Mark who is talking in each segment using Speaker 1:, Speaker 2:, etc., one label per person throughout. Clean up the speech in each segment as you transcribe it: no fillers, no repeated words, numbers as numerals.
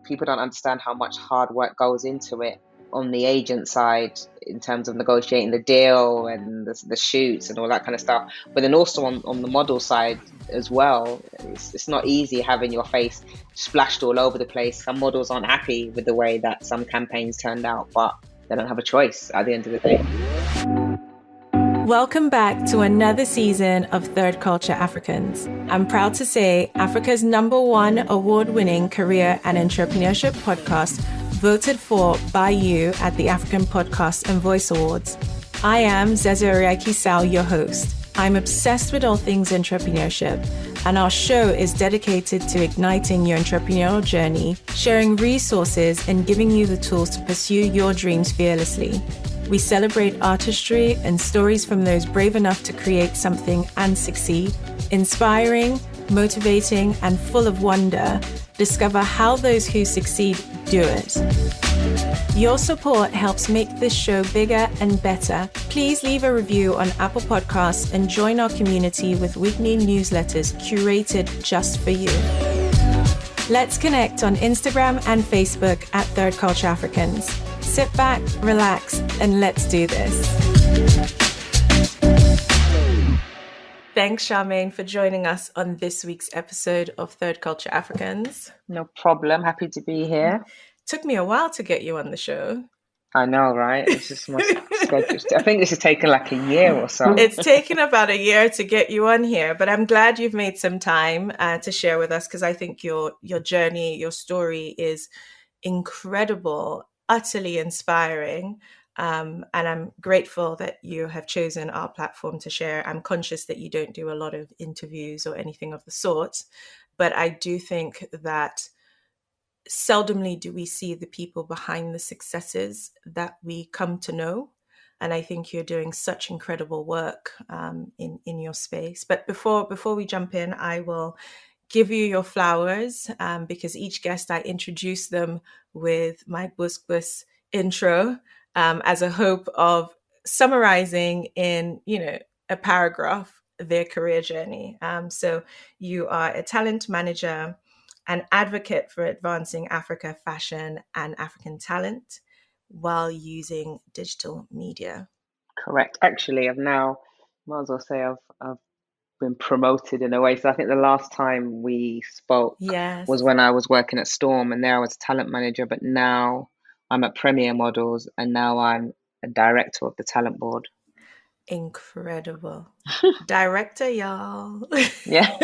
Speaker 1: people don't understand how much hard work goes into it on the agent side in terms of negotiating the deal and the shoots and all that kind of stuff. But then also on the model side as well, it's not easy having your face splashed all over the place. Some models aren't happy with the way that some campaigns turned out, but they don't have a choice at the end of the day.
Speaker 2: Welcome back to another season of Third Culture Africans. I'm proud to say Africa's #1 award-winning career and entrepreneurship podcast, voted for by you at the African Podcast and Voice Awards. I am Zeze Oriakisao, your host. I'm obsessed with all things entrepreneurship, and our show is dedicated to igniting your entrepreneurial journey, sharing resources, and giving you the tools to pursue your dreams fearlessly. We celebrate artistry and stories from those brave enough to create something and succeed. Inspiring, motivating, and full of wonder, discover how those who succeed do it. Your support helps make this show bigger and better. Please leave a review on Apple Podcasts and join our community with weekly newsletters curated just for you. Let's connect on Instagram and Facebook at Third Culture Africans. Sit back, relax, and let's do this. Thanks, Sharmaine, for joining us on this week's episode of Third Culture Africans.
Speaker 1: No problem. Happy to be here.
Speaker 2: Took me a while to get you on the show.
Speaker 1: I know, right? It's just my schedule. I think this has taken like a year or so.
Speaker 2: It's taken about a year to get you on here, but I'm glad you've made some time to share with us, because I think your journey, your story is incredible, utterly inspiring. And I'm grateful that you have chosen our platform to share. I'm conscious that you don't do a lot of interviews or anything of the sort, but I do think that seldomly do we see the people behind the successes that we come to know. And I think you're doing such incredible work in your space. But before we jump in, I will give you your flowers because each guest, I introduce them with my bus intro as a hope of summarizing in, a paragraph, their career journey. So you are a talent manager, an advocate for advancing Africa fashion and African talent while using digital media.
Speaker 1: Correct. Actually, might as well say I've been promoted in a way. So I think the last time we spoke was when I was working at Storm, and there I was talent manager, but now I'm at Premier Models, and now I'm a director of the talent board.
Speaker 2: Incredible. Director, y'all.
Speaker 1: Yeah.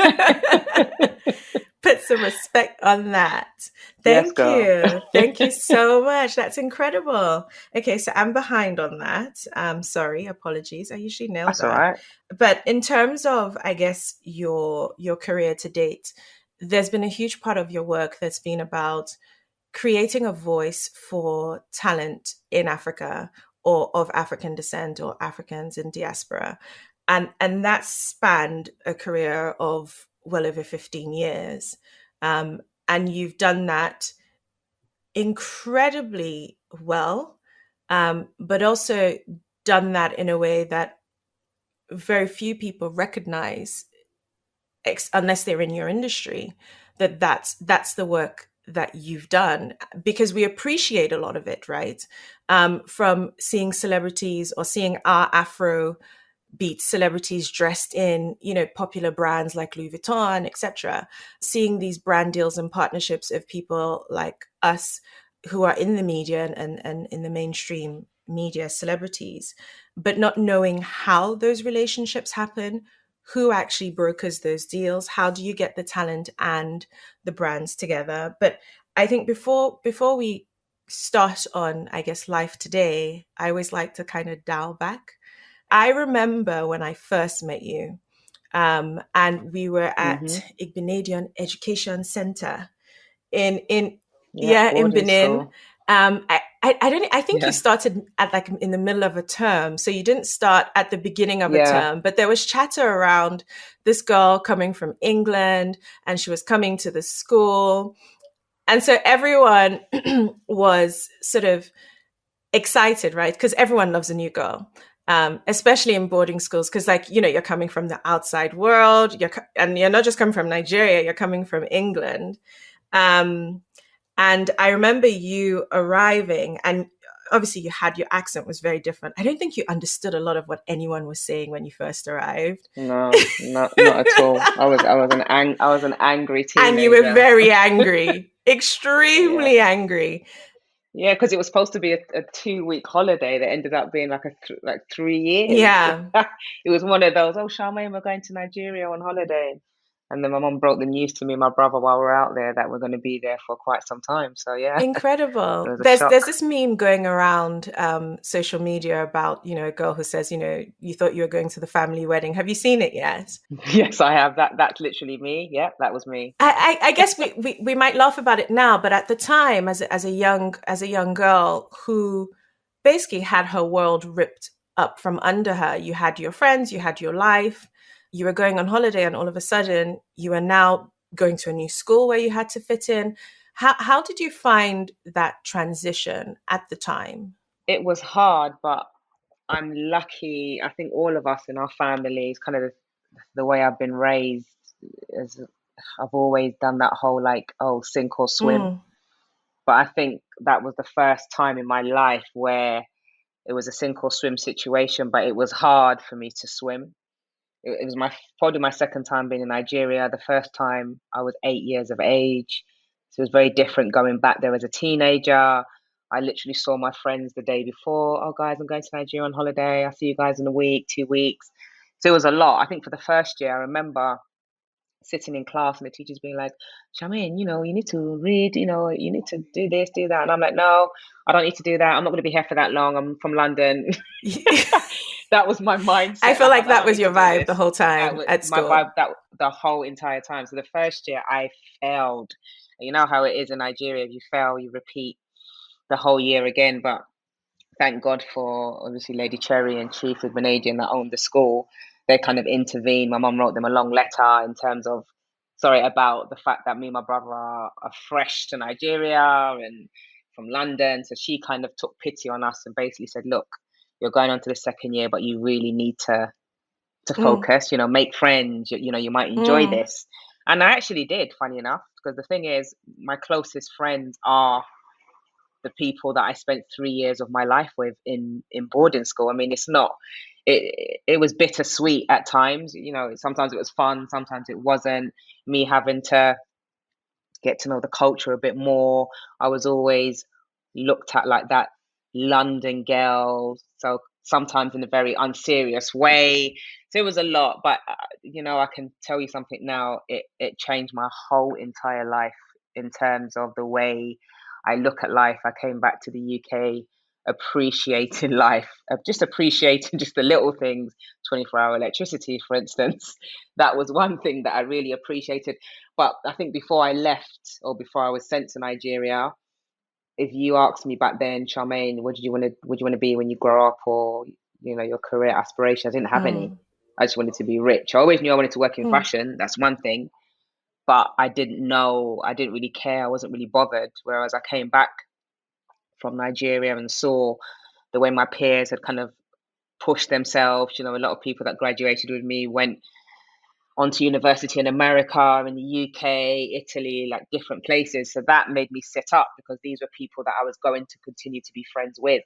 Speaker 2: Put some respect on that. Thank you. Thank you so much. That's incredible. Okay, so I'm behind on that. Sorry, apologies. I usually nail that.
Speaker 1: That's all right.
Speaker 2: But in terms of, I guess, your career to date, there's been a huge part of your work that's been about creating a voice for talent in Africa or of African descent or Africans in diaspora. And that spanned a career of well over 15 years. And you've done that incredibly well, but also done that in a way that very few people recognize, unless they're in your industry, that's the work that you've done, because we appreciate a lot of it, right? From seeing celebrities or seeing our Afro beat celebrities dressed in, popular brands like Louis Vuitton, etc. Seeing these brand deals and partnerships of people like us who are in the media and in the mainstream media, celebrities, but not knowing how those relationships happen, who actually brokers those deals, how do you get the talent and the brands together. But I think before we start on, I guess, life today, I always like to kind of dial back. I remember when I first met you, and we were at Igbenedion Education Center in Benin. I think you started at in the middle of a term, so you didn't start at the beginning of a term. But there was chatter around this girl coming from England, and she was coming to the school, and so everyone was sort of excited, right? Because everyone loves a new girl. Especially in boarding schools, because you're coming from the outside world, and you're not just coming from Nigeria, you're coming from England. And And I remember you arriving, and obviously you had your accent was very different. I don't think you understood a lot of what anyone was saying when you first arrived.
Speaker 1: No, not at all. I was an angry
Speaker 2: And you were
Speaker 1: teenager.
Speaker 2: very angry,
Speaker 1: Yeah.
Speaker 2: extremely angry.
Speaker 1: Yeah, because it was supposed to be a 2 week holiday that ended up being like like 3 years.
Speaker 2: Yeah,
Speaker 1: It was one of those, oh, Charmaine, we're going to Nigeria on holiday. And then my mum broke the news to me and my brother while we're out there that we're going to be there for quite some time. So yeah, it
Speaker 2: incredible.
Speaker 1: was a
Speaker 2: There's
Speaker 1: shock.
Speaker 2: this meme going around social media about, a girl who says, you thought you were going to the family wedding. Have you seen it yet?
Speaker 1: Yes, I have. That's literally me. Yeah, that was me.
Speaker 2: I guess we might laugh about it now, but at the time, as a young girl who basically had her world ripped up from under her, you had your friends, you had your life, you were going on holiday, and all of a sudden, you are now going to a new school where you had to fit in. How did you find that transition at the time?
Speaker 1: It was hard, but I'm lucky. I think all of us in our families, kind of the way I've been raised, is I've always done that whole like, oh, sink or swim.
Speaker 2: Mm,
Speaker 1: But I think that was the first time in my life where it was a sink or swim situation, but it was hard for me to swim. It was my probably my second time being in Nigeria. The first time I was 8 years of age, so it was very different going back there as a teenager. I literally saw my friends the day before. Oh, guys, I'm going to Nigeria on holiday. I'll see you guys in a week, 2 weeks. So it was a lot. I think for the first year, I remember sitting in class and the teachers being like, Charmaine, you need to read, you need to do this, do that. And I'm like, no, I don't need to do that. I'm not going to be here for that long. I'm from London. That was my
Speaker 2: I
Speaker 1: mindset.
Speaker 2: feel
Speaker 1: Like,
Speaker 2: like
Speaker 1: I
Speaker 2: that
Speaker 1: don't
Speaker 2: was
Speaker 1: need to
Speaker 2: your
Speaker 1: do
Speaker 2: vibe the
Speaker 1: this.
Speaker 2: whole
Speaker 1: That
Speaker 2: time
Speaker 1: was
Speaker 2: at
Speaker 1: my vibe
Speaker 2: school.
Speaker 1: that the whole entire time. So the first year I failed. You know how it is in Nigeria. If you fail, you repeat the whole year again. But thank God for obviously Lady Cherry and Chief Ibn that owned the school. They kind of intervened. My mum wrote them a long letter in terms of, sorry, about the fact that me and my brother are fresh to Nigeria and from London. So she kind of took pity on us and basically said, look, you're going on to the second year, but you really need to
Speaker 2: Mm,
Speaker 1: focus, make friends, you might enjoy
Speaker 2: mm,
Speaker 1: this. And I actually did, funny enough, because the thing is, my closest friends are the people that I spent 3 years of my life with in boarding school. I mean, it's not. It was bittersweet at times. Sometimes it was fun, sometimes it wasn't. Me having to get to know the culture a bit more. I was always looked at like that London girl, so sometimes in a very unserious way. So it was a lot, but I can tell you something now. It changed my whole entire life in terms of the way I look at life. I came back to the UK appreciating life, just appreciating just the little things, 24-hour electricity, for instance. That was one thing that I really appreciated. But I think before I left or before I was sent to Nigeria, if you asked me back then, Charmaine, what do you want to be when you grow up, or your career aspirations, I didn't have any.
Speaker 2: mm,
Speaker 1: I just wanted to be rich. I always knew I wanted to work in
Speaker 2: mm,
Speaker 1: fashion. That's one thing, but I didn't know. I didn't really care. I wasn't really bothered. Whereas I came back from Nigeria and saw the way my peers had kind of pushed themselves. A lot of people that graduated with me went onto university in America, in the UK, Italy, like different places. So that made me sit up because these were people that I was going to continue to be friends with.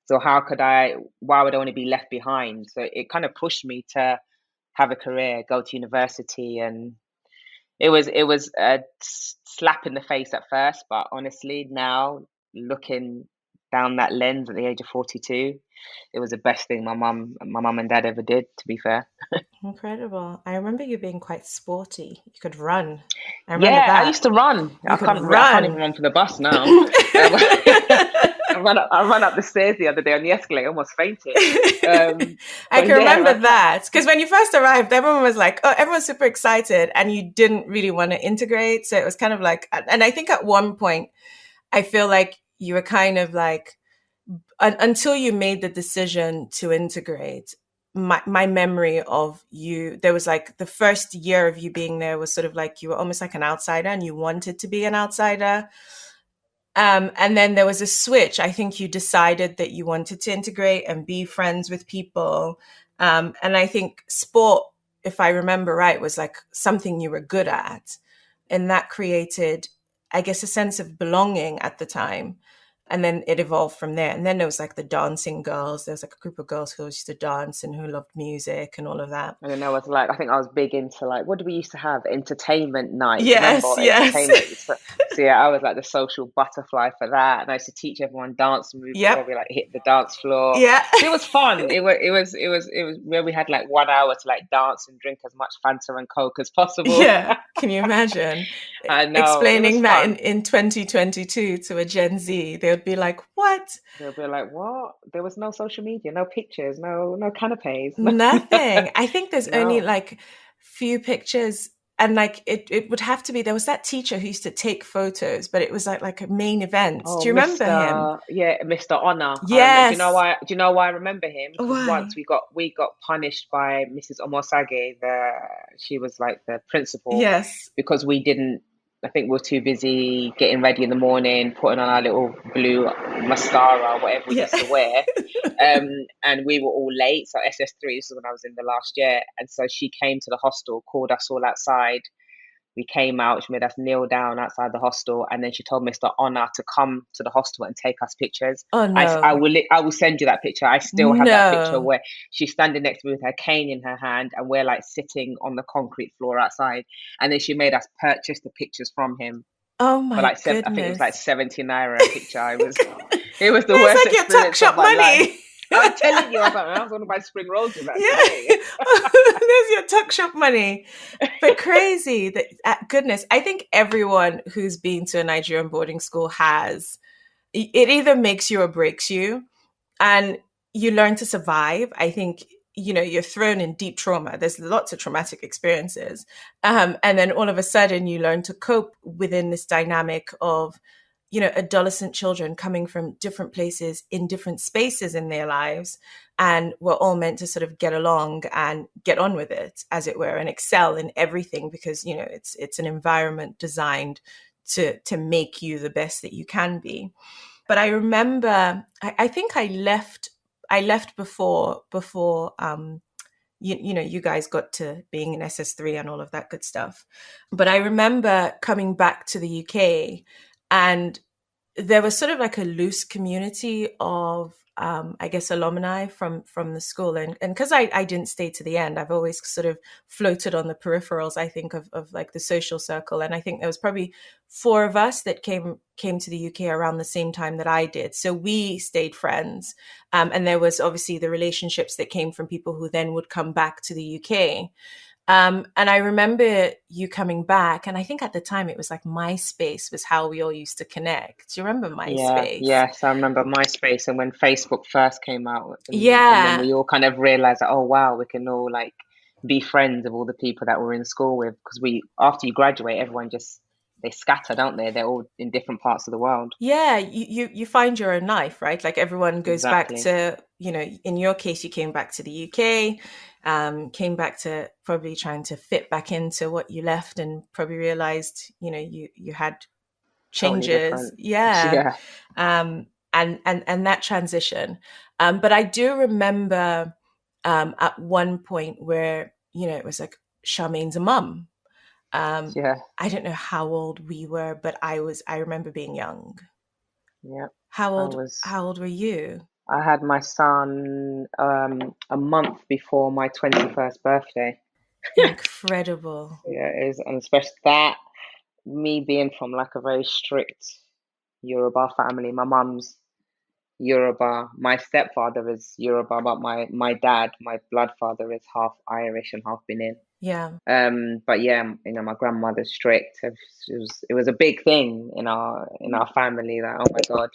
Speaker 1: So why would I want to be left behind? So it kind of pushed me to have a career, go to university. And it was a slap in the face at first, but honestly, now looking down that lens at the age of 42, it was the best thing my mum and dad ever did, to be fair.
Speaker 2: incredible. I remember you being quite sporty. You could run. I remember
Speaker 1: Yeah, I
Speaker 2: that.
Speaker 1: used to run.
Speaker 2: You could
Speaker 1: I can't even
Speaker 2: run.
Speaker 1: run for the bus now. Um, I ran up the stairs the other day on the escalator, almost fainted.
Speaker 2: I
Speaker 1: But
Speaker 2: can
Speaker 1: yeah,
Speaker 2: remember that because when you first arrived, everyone was like, "Oh, everyone's super excited," and you didn't really want to integrate. So it was kind of like, and I think at one point, I feel like you were kind of like, until you made the decision to integrate. My memory of you, there was like the first year of you being there was sort of like you were almost like an outsider and you wanted to be an outsider. And then there was a switch. I think you decided that you wanted to integrate and be friends with people. And I think sport, if I remember right, was like something you were good at. And that created I guess, a sense of belonging at the time. And then it evolved from there. And then there was like the dancing girls. There's like a group of girls who used to dance and who loved music and all of that.
Speaker 1: And then I was like, I think I was big into like, what do we used to have? Entertainment night. Do you remember
Speaker 2: Yes, yes.
Speaker 1: entertainment? So yeah, I was like the social butterfly for that, and I used to teach everyone dance moves before
Speaker 2: Yep.
Speaker 1: we like hit the dance floor.
Speaker 2: Yeah.
Speaker 1: So it was fun. It was where we had like 1 hour to like dance and drink as much Fanta and Coke as possible.
Speaker 2: Yeah. Can you imagine
Speaker 1: I know it was
Speaker 2: explaining that
Speaker 1: fun.
Speaker 2: in 2022 to a Gen Z? They would be like, what?
Speaker 1: They'll be like, "What? There was no social media, no pictures, no canapes,
Speaker 2: Nothing. I think there's only
Speaker 1: no."
Speaker 2: like few pictures, and like it would have to be, there was that teacher who used to take photos, but it was like a main event.
Speaker 1: Oh,
Speaker 2: Do you remember him?
Speaker 1: Mr. Honor. I remember. Do you know
Speaker 2: Yes.
Speaker 1: why? Do you know why I remember him? Because once
Speaker 2: Why?
Speaker 1: we got punished by Mrs. Omosage. She was like the principal
Speaker 2: Yes.
Speaker 1: because we didn't. I think we were too busy getting ready in the morning, putting on our little blue mascara, whatever we
Speaker 2: Yeah.
Speaker 1: used to wear. And we were all late. So SS3, this is when I was in the last year, and so she came to the hostel, called us all outside. We came out, she made us kneel down outside the hostel, and then she told Mr. Honor to come to the hostel and take us pictures.
Speaker 2: Oh no.
Speaker 1: I will send you that picture. I still have that picture
Speaker 2: No.
Speaker 1: where she's standing next to me with her cane in her hand, and we're like sitting on the concrete floor outside. And then she made us purchase the pictures from him
Speaker 2: Oh
Speaker 1: for
Speaker 2: my
Speaker 1: like I think it was like
Speaker 2: goodness.
Speaker 1: 70 naira a picture. It was the
Speaker 2: It's
Speaker 1: worst
Speaker 2: like your tuck
Speaker 1: experience of
Speaker 2: shop
Speaker 1: my life.
Speaker 2: money.
Speaker 1: I'm telling you, I was going to buy spring rolls with that
Speaker 2: Yeah.
Speaker 1: today.
Speaker 2: There's your tuck shop money. But crazy that, goodness, I think everyone who's been to a Nigerian boarding school has, it either makes you or breaks you, and you learn to survive. I think, you're thrown in deep trauma. There's lots of traumatic experiences. And then all of a sudden you learn to cope within this dynamic of, adolescent children coming from different places in different spaces in their lives. And we're all meant to sort of get along and get on with it, as it were, and excel in everything because, it's an environment designed to make you the best that you can be. But I remember, I think I left before you guys got to being in SS3 and all of that good stuff. But I remember coming back to the UK, and there was sort of like a loose community of I guess alumni from the school, and because I didn't stay to the end, I've always sort of floated on the peripherals, I think, of like the social circle. And I think there was probably four of us that came to the UK around the same time that I did, so we stayed friends. And there was obviously the relationships that came from people who then would come back to the UK. And I remember you coming back, and I think at the time it was like MySpace was how we all used to connect. Do you remember
Speaker 1: Yeah,
Speaker 2: MySpace?
Speaker 1: yes, I remember MySpace and when Facebook first came out, and then
Speaker 2: Yeah.
Speaker 1: we all kind of realized that, oh wow, we can all like be friends of all the people that we're in school with because we after you graduate, everyone just they scatter, don't they? They're all in different parts of the world.
Speaker 2: Yeah, you find your own life, right? Like everyone goes back
Speaker 1: Exactly.
Speaker 2: to, in your case, you came back to the UK, came back to probably trying to fit back into what you left, and probably realized, you had
Speaker 1: Totally
Speaker 2: changes.
Speaker 1: different.
Speaker 2: Yeah.
Speaker 1: Yeah.
Speaker 2: And that transition. But I do remember at one point where, it was like Charmaine's a mum. Um,
Speaker 1: Yeah.
Speaker 2: I don't know how old we were, but I remember being young.
Speaker 1: Yeah.
Speaker 2: How
Speaker 1: I
Speaker 2: old
Speaker 1: was
Speaker 2: how old were you?
Speaker 1: I had my son a month before my 21st birthday.
Speaker 2: Incredible.
Speaker 1: Yeah, it is, and especially that me being from like a very strict Yoruba family. My mum's Yoruba. My stepfather is Yoruba, but my dad, my blood father, is half Irish and half Benin.
Speaker 2: Yeah.
Speaker 1: But yeah, my grandmother's strict. It was a big thing in our family that, oh my God,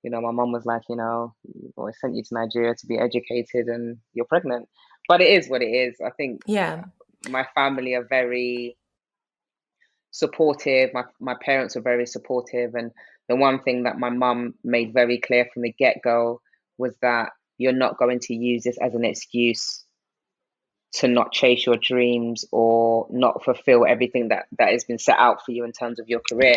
Speaker 1: my mum was like, I sent you to Nigeria to be educated and you're pregnant. But it is what it is. I think
Speaker 2: Yeah.
Speaker 1: my family are very supportive. My parents were very supportive, and the one thing that my mum made very clear from the get go was that you're not going to use this as an excuse to not chase your dreams or not fulfill everything that has been set out for you in terms of your career.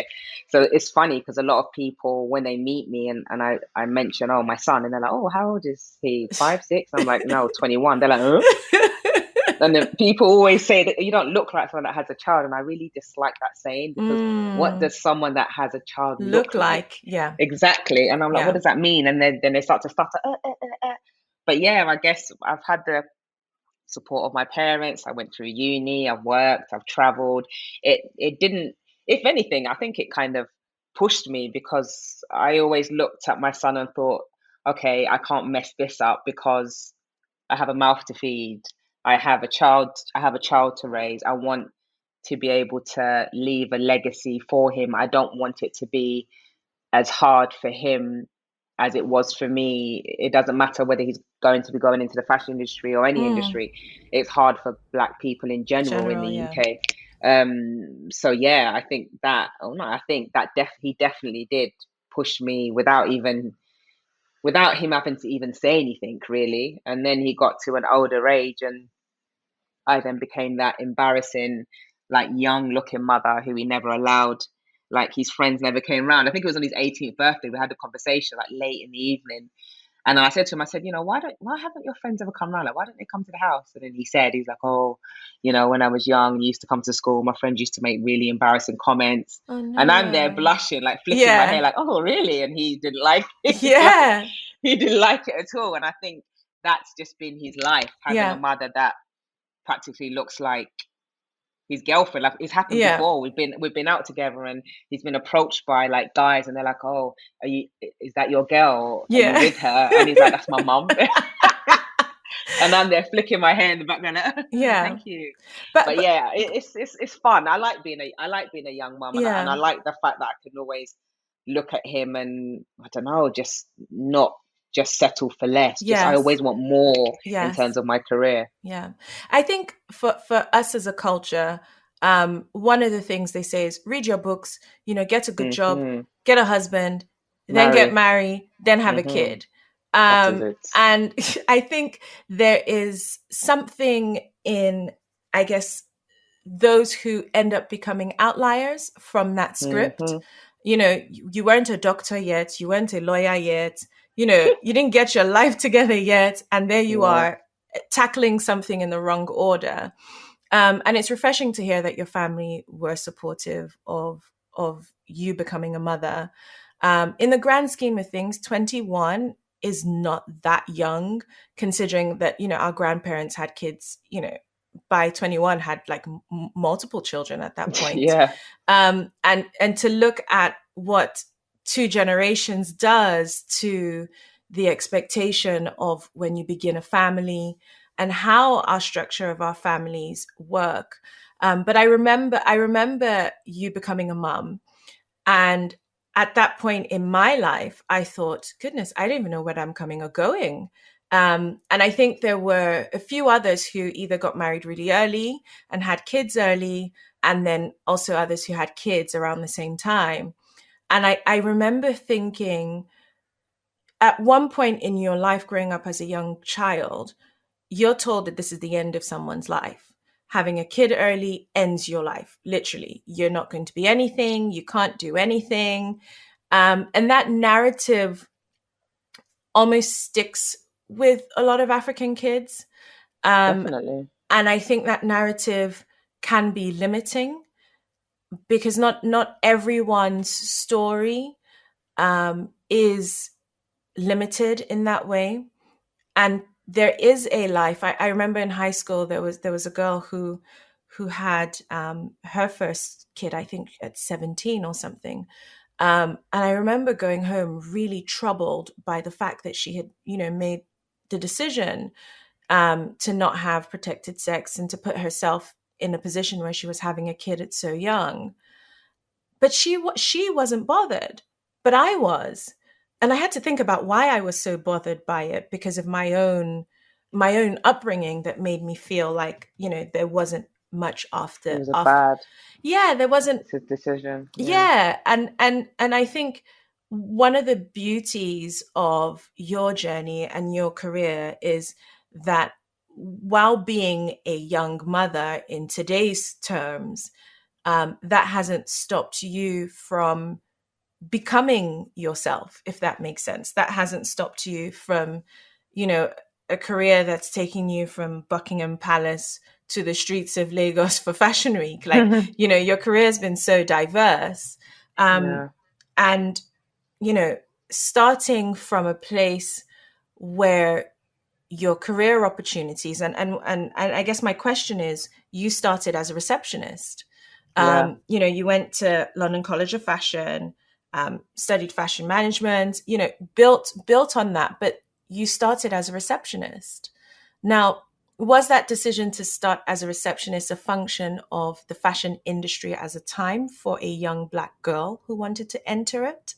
Speaker 1: So it's funny because a lot of people when they meet me and I mention, oh, my son, and they're like, oh, how old is he? 5, 6? I'm like, no, 21. They're like, huh? And then people always say that you don't look like someone that has a child, and I really dislike that saying, because what
Speaker 2: Mm,
Speaker 1: does someone that has a child look
Speaker 2: look
Speaker 1: like?
Speaker 2: like, yeah,
Speaker 1: Exactly. And I'm like, what
Speaker 2: yeah.
Speaker 1: does that mean? And then they start to stutter. But yeah, I guess I've had the support of my parents. I went through uni, I've worked, I've traveled. It didn't, if anything, I think it kind of pushed me, because I always looked at my son and thought, okay, I can't mess this up, because I have a mouth to feed. I have a child to raise. I want to be able to leave a legacy for him. I don't want it to be as hard for him as it was for me. It doesn't matter whether he's going to be going into the fashion industry or any
Speaker 2: Mm,
Speaker 1: industry. It's hard for Black people in general in the
Speaker 2: general, yeah.
Speaker 1: UK. So yeah, I think that. Oh no, I think that he definitely did push me without him having to even say anything really. And then he got to an older age, and I then became that embarrassing, like young looking mother who he never allowed. Like his friends never came around. I think it was on his 18th birthday. We had a conversation like late in the evening, and I said to him, I said, why haven't your friends ever come around? Like, why don't they come to the house? And then he's like, oh, when I was young, used to come to school, my friends used to make really embarrassing comments.
Speaker 2: Oh
Speaker 1: And I'm there
Speaker 2: no.
Speaker 1: blushing, like flicking my hair,
Speaker 2: Yeah,
Speaker 1: like, oh, really? And he didn't like it. Like,
Speaker 2: yeah,
Speaker 1: he didn't like it at all. And I think that's just been his life, having a
Speaker 2: yeah,
Speaker 1: mother that practically looks like his girlfriend. Like, it's happened
Speaker 2: yeah,
Speaker 1: before. We've been out together, and he's been approached by like guys, and they're like, "Oh, is that your girl? Are you
Speaker 2: yeah,
Speaker 1: with her?" And he's like, "That's my mum." And I'm there flicking my hair in the background. Like,
Speaker 2: yeah.
Speaker 1: thank you.
Speaker 2: But
Speaker 1: But yeah, it's fun. I like being a young mum, and I
Speaker 2: yeah,
Speaker 1: like the fact that I can always look at him and, I don't know, just not just settle for less. Just I
Speaker 2: yes,
Speaker 1: always want more in terms
Speaker 2: yes.
Speaker 1: of my career.
Speaker 2: Yeah. I think for us as a culture, one of the things they say is read your books, get a good job,
Speaker 1: Hmm.
Speaker 2: get a husband, then get
Speaker 1: Marry.
Speaker 2: married, then have a
Speaker 1: Hmm.
Speaker 2: kid.
Speaker 1: That is it.
Speaker 2: And I think there is something in, I guess, those who end up becoming outliers from that script.
Speaker 1: Hmm.
Speaker 2: You weren't a doctor yet, you weren't a lawyer yet, you didn't get your life together yet, and there you
Speaker 1: Yeah,
Speaker 2: are tackling something in the wrong order. And it's refreshing to hear that your family were supportive of you becoming a mother. In the grand scheme of things, 21 is not that young, considering that our grandparents had kids. By 21 had like multiple children at that point.
Speaker 1: yeah,
Speaker 2: And to look at what two generations does to the expectation of when you begin a family and how our structure of our families work. But I remember you becoming a mom, and at that point in my life, I thought, goodness, I don't even know where I'm coming or going. And I think there were a few others who either got married really early and had kids early, and then also others who had kids around the same time. And I remember thinking, at one point in your life growing up as a young child, you're told that this is the end of someone's life. Having a kid early ends your life, literally. You're not going to be anything, you can't do anything. And that narrative almost sticks with a lot of African kids. Um,
Speaker 1: definitely.
Speaker 2: and I think that narrative can be limiting, because not everyone's story is limited in that way. And there is a life. I remember in high school there was a girl who had her first kid, I think at 17 or something. And I remember going home really troubled by the fact that she had, made the decision to not have protected sex and to put herself in a position where she was having a kid at so young. But she wasn't bothered, but I was. And I had to think about why I was so bothered by it, because of my own upbringing that made me feel like, there wasn't much
Speaker 1: It
Speaker 2: after
Speaker 1: was a
Speaker 2: after
Speaker 1: bad
Speaker 2: yeah, there wasn't.
Speaker 1: decision. Yeah,
Speaker 2: Yeah, and I think one of the beauties of your journey and your career is that, while being a young mother in today's terms, that hasn't stopped you from becoming yourself, if that makes sense. That hasn't stopped you from, you know, a career that's taking you from Buckingham Palace to the streets of Lagos for Fashion Week. Like, your career has been so diverse. Um,
Speaker 1: Yeah.
Speaker 2: and, you know, starting from a place where your career opportunities and I guess my question is, you started as a receptionist.
Speaker 1: Yeah.
Speaker 2: You went to London College of Fashion, studied fashion management, built on that, but you started as a receptionist. Now, was that decision to start as a receptionist a function of the fashion industry as a time for a young Black girl who wanted to enter it,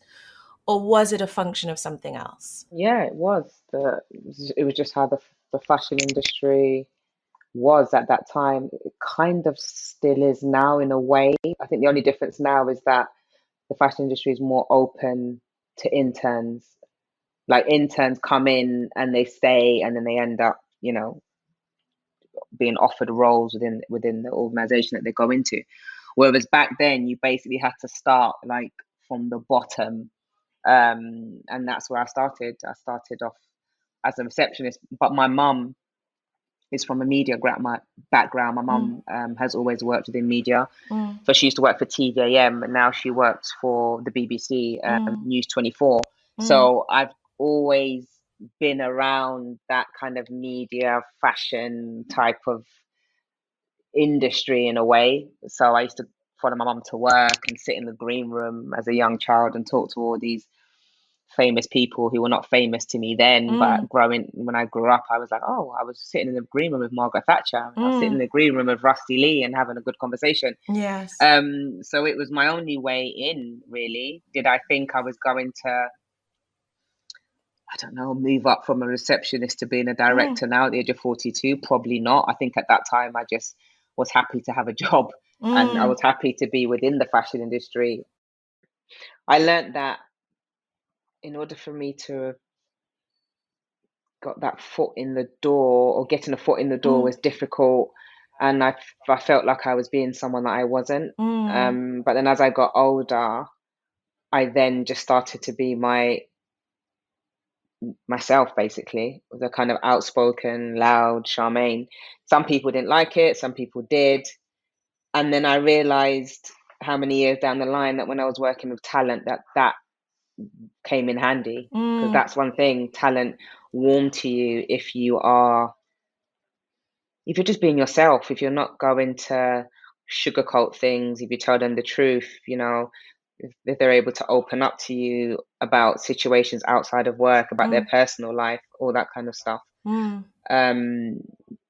Speaker 2: or was it a function of something else?
Speaker 1: Yeah, it was. It was just how the fashion industry was at that time. It kind of still is now in a way. I think the only difference now is that the fashion industry is more open to interns. Like interns come in and they stay and then they end up, being offered roles within the organization that they go into. Whereas back then you basically had to start like from the bottom. And that's where I started. I started off as a receptionist, but my mum is from a my background. My
Speaker 2: Mm,
Speaker 1: mum has always worked within media.
Speaker 2: mm,
Speaker 1: So she used to work for TVAM, and now she works for the BBC
Speaker 2: mm,
Speaker 1: News 24.
Speaker 2: mm,
Speaker 1: So I've always been around that kind of media, fashion type of industry in a way. So I used to follow my mum to work and sit in the green room as a young child and talk to all these famous people who were not famous to me then, but
Speaker 2: mm,
Speaker 1: growing when I grew up, I was like, oh, I was sitting in the green room with Margaret Thatcher, and I was sitting in
Speaker 2: mm.
Speaker 1: the green room with Rusty Lee and having a good conversation.
Speaker 2: Yes.
Speaker 1: So it was my only way in, really. Did I think I was going to, I don't know, move up from a receptionist to being a
Speaker 2: Mm,
Speaker 1: director now at the age of 42? Probably not. I think at that time I just was happy to have a job and I
Speaker 2: mm,
Speaker 1: was happy to be within the fashion industry. I learned that in order for me to got that foot in the door, or getting a foot in the door
Speaker 2: mm,
Speaker 1: was difficult, and I felt like I was being someone that I wasn't.
Speaker 2: mm,
Speaker 1: But then as I got older, I then just started to be myself, basically, the kind of outspoken, loud Charmaine. Some people didn't like it, some people did, and then I realized how many years down the line that when I was working with talent, that came in handy, because
Speaker 2: mm,
Speaker 1: that's one thing, talent warm to you if you're just being yourself, if you're not going to sugarcoat things, if you tell them the truth, if they're able to open up to you about situations outside of work, about their
Speaker 2: mm,
Speaker 1: personal life, all that kind of stuff.
Speaker 2: mm.
Speaker 1: Um,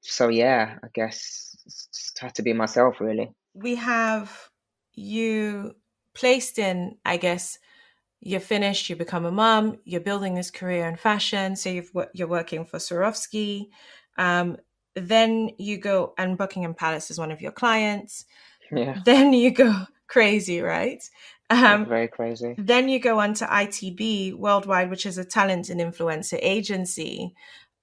Speaker 1: so yeah, I guess just have to be myself, really.
Speaker 2: We have you placed in, I guess, you're finished, you become a mom, you're building this career in fashion, so you're working for Swarovski. Um, then you go, and Buckingham Palace is one of your clients.
Speaker 1: Yeah,
Speaker 2: Then you go crazy, right? Um,
Speaker 1: very crazy.
Speaker 2: then you go on to ITB Worldwide, which is a talent and influencer agency.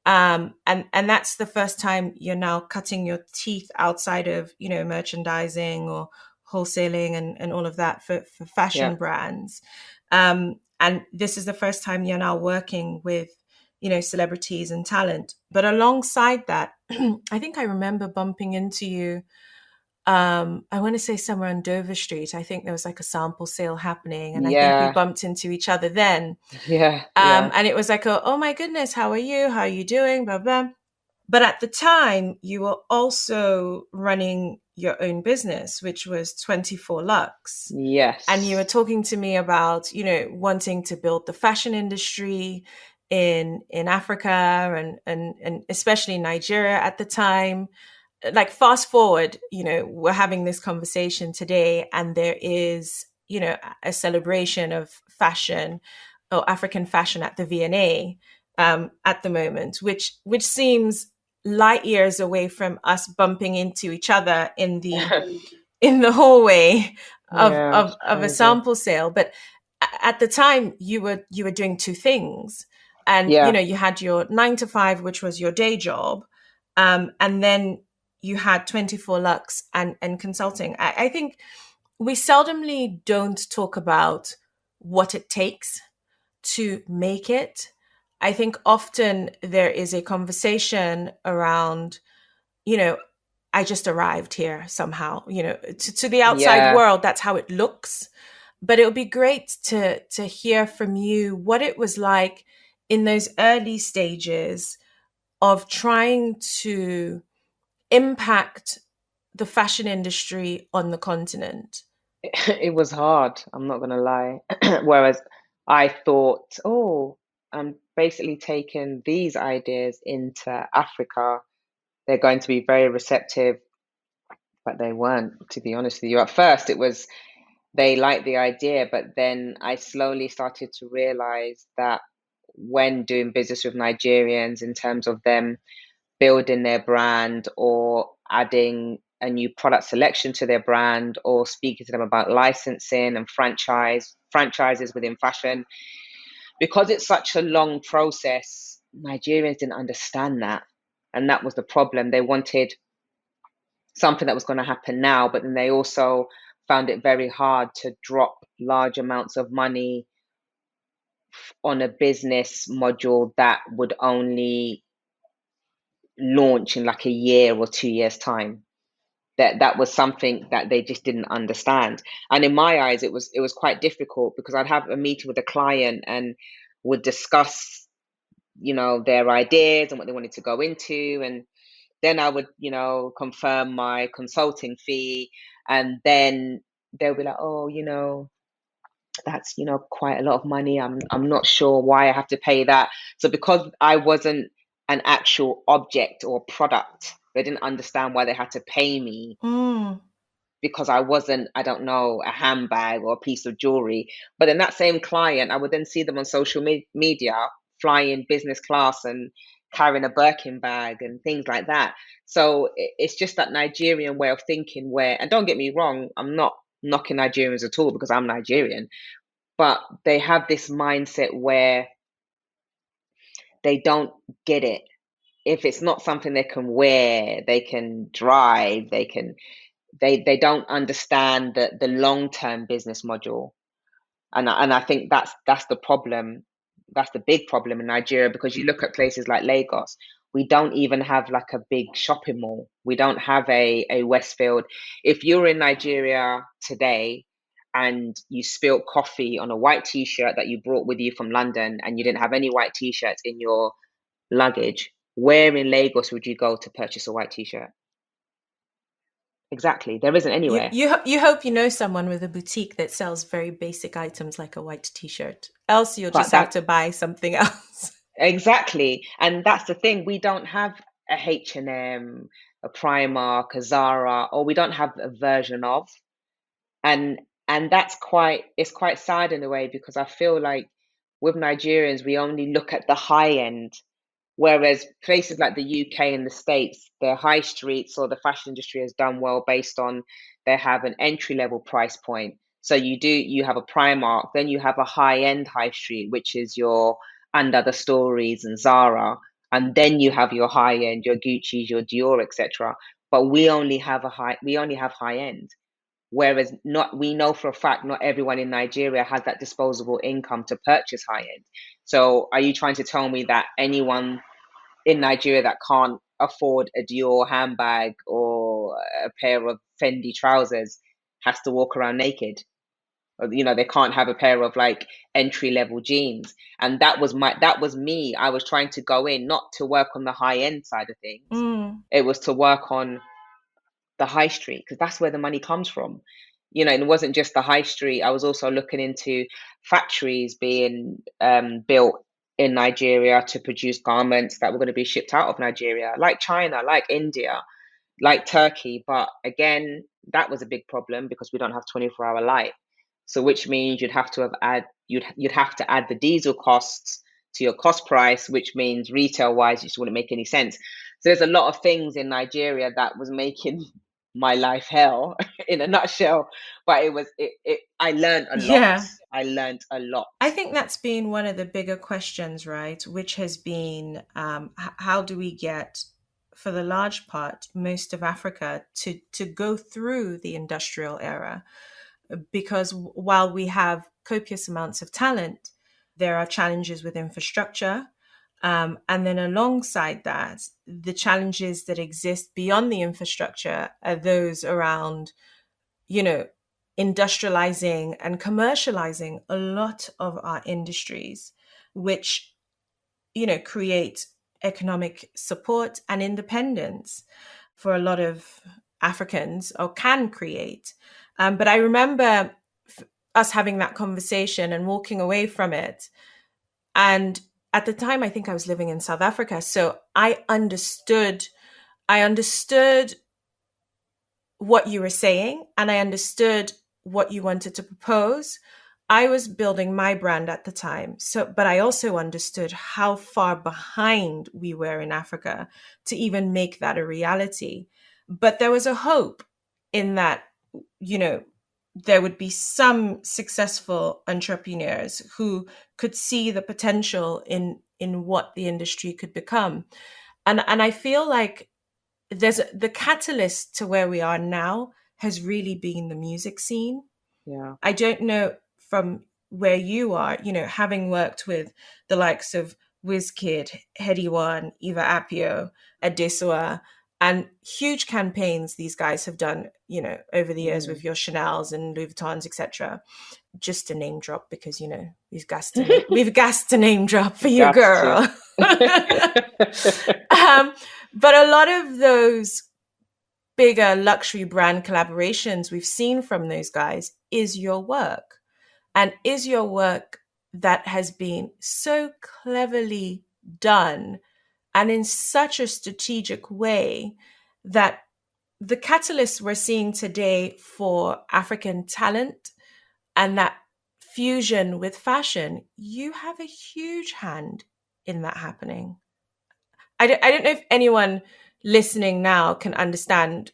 Speaker 2: And that's the first time you're now cutting your teeth outside of, merchandising or wholesaling and all of that for fashion
Speaker 1: Yeah,
Speaker 2: brands. And this is the first time you're now working with, celebrities and talent. But alongside that, I think I remember bumping into you. I want to say somewhere on Dover Street. I think there was like a sample sale happening, and I think we
Speaker 1: yeah,
Speaker 2: bumped into each other then.
Speaker 1: yeah, yeah,
Speaker 2: And it was like, oh my goodness, how are you? How are you doing? Blah blah. But at the time, you were also running your own business, which was 24 Lux. And you were
Speaker 1: yes,
Speaker 2: talking to me about, wanting to build the fashion industry in Africa and especially Nigeria at the time. Like fast forward, we're having this conversation today, and there is, a celebration of fashion or African fashion at the V&A at the moment, which seems light years away from us bumping into each other in the hallway of
Speaker 1: yeah,
Speaker 2: of,
Speaker 1: it's
Speaker 2: of a
Speaker 1: crazy.
Speaker 2: sample sale. But at the time, you were doing two things, and
Speaker 1: Yeah,
Speaker 2: you had your 9 to 5, which was your day job, and then you had 24 Lux and consulting. I think we seldomly don't talk about what it takes to make it. I think often there is a conversation around, you know, I just arrived here somehow, to the outside
Speaker 1: Yeah.
Speaker 2: world, that's how it looks. But it would be great to hear from you what it was like in those early stages of trying to impact the fashion industry on the continent.
Speaker 1: It was hard, I'm not gonna lie. Whereas I thought, oh, I'm basically taking these ideas into Africa. They're going to be very receptive, but they weren't, to be honest with you. At first, it was they liked the idea, but then I slowly started to realize that when doing business with Nigerians, in terms of them building their brand or adding a new product selection to their brand or speaking to them about licensing and franchises within fashion, because it's such a long process, Nigerians didn't understand that. And that was the problem. They wanted something that was going to happen now, but then they also found it very hard to drop large amounts of money on a business module that would only launch in like a year or 2 years time. That was something that they just didn't understand. And in my eyes, it was quite difficult because I'd have a meeting with a client and would discuss, their ideas and what they wanted to go into, and then I would, confirm my consulting fee, and then they'll be like, oh, that's, quite a lot of money. I'm not sure why I have to pay that. So because I wasn't an actual object or product, they didn't understand why they had to pay me
Speaker 2: Mm.
Speaker 1: because I wasn't, I don't know, a handbag or a piece of jewelry. But then that same client, I would then see them on social media flying business class and carrying a Birkin bag and things like that. So it's just that Nigerian way of thinking where, and don't get me wrong, I'm not knocking Nigerians at all because I'm Nigerian, but they have this mindset where they don't get it. If it's not something they can wear, they can drive, they don't understand the long-term business module. And I think that's the problem. That's the big problem in Nigeria, because you look at places like Lagos, we don't even have like a big shopping mall. We don't have a Westfield. If you're in Nigeria today and you spilled coffee on a white t-shirt that you brought with you from London and you didn't have any white t-shirts in your luggage, where in Lagos would you go to purchase a white t-shirt? Exactly. There isn't anywhere.
Speaker 2: You hope you know someone with a boutique that sells very basic items like a white t-shirt. Else you'll just
Speaker 1: But
Speaker 2: have
Speaker 1: that
Speaker 2: to buy something else.
Speaker 1: exactly. And that's the thing. We don't have a H&M, a Primark, a Zara, or we don't have a version of. And and it's quite sad in a way, because I feel like with Nigerians we only look at the high end. Whereas places like the UK and the States, their high streets or the fashion industry has done well based on they have an entry level price point. So you have a Primark, then you have a high end high street, which is your Under the Stories and Zara, and then you have your high end, your Gucci's, your Dior, etc. But we only have high end. Whereas not we know for a fact not everyone in Nigeria has that disposable income to purchase high end. So are you trying to tell me that anyone in Nigeria that can't afford a Dior handbag or a pair of Fendi trousers has to walk around naked? Or, they can't have a pair of like entry level jeans. And that was me. I was trying to go in not to work on the high end side of things.
Speaker 2: Mm.
Speaker 1: It was to work on the high street, because that's where the money comes from. And it wasn't just the high street. I was also looking into factories being built in Nigeria to produce garments that were going to be shipped out of Nigeria, like China, like India, like Turkey. But again, that was a big problem because we don't have 24-hour light. So which means you'd have to add the diesel costs to your cost price, which means retail wise it just wouldn't make any sense. So there's a lot of things in Nigeria that was making my life hell in a nutshell. But I learned a lot.
Speaker 2: Yeah.
Speaker 1: I learned a lot.
Speaker 2: I think that's been one of the bigger questions, right? Which has been how do we get, for the large part, most of Africa to go through the industrial era? Because while we have copious amounts of talent, there are challenges with infrastructure. And then alongside that, the challenges that exist beyond the infrastructure are those around, you know, industrializing and commercializing a lot of our industries, which, create economic support and independence for a lot of Africans, or can create. But I remember us having that conversation and walking away from it. And at the time, I think I was living in South Africa. So I understood what you were saying, and I understood what you wanted to propose. I was building my brand at the time. So, but I also understood how far behind we were in Africa to even make that a reality. But there was a hope in that, you know, there would be some successful entrepreneurs who could see the potential in what the industry could become. And I feel like there's the catalyst to where we are now has really been the music scene.
Speaker 1: Yeah.
Speaker 2: I don't know from where you are, having worked with the likes of Wizkid, Heady One, Eva Apio, Adesua, and huge campaigns these guys have done, over the years
Speaker 1: Mm.
Speaker 2: with your Chanel's and Louis Vuittons, etc. Just to name drop, because we've got to name drop for you,
Speaker 1: Got to.
Speaker 2: girl. But a lot of those bigger luxury brand collaborations we've seen from those guys is your work. And is your work that has been so cleverly done and in such a strategic way that the catalyst we're seeing today for African talent and that fusion with fashion, you have a huge hand in that happening. I don't know if anyone listening now can understand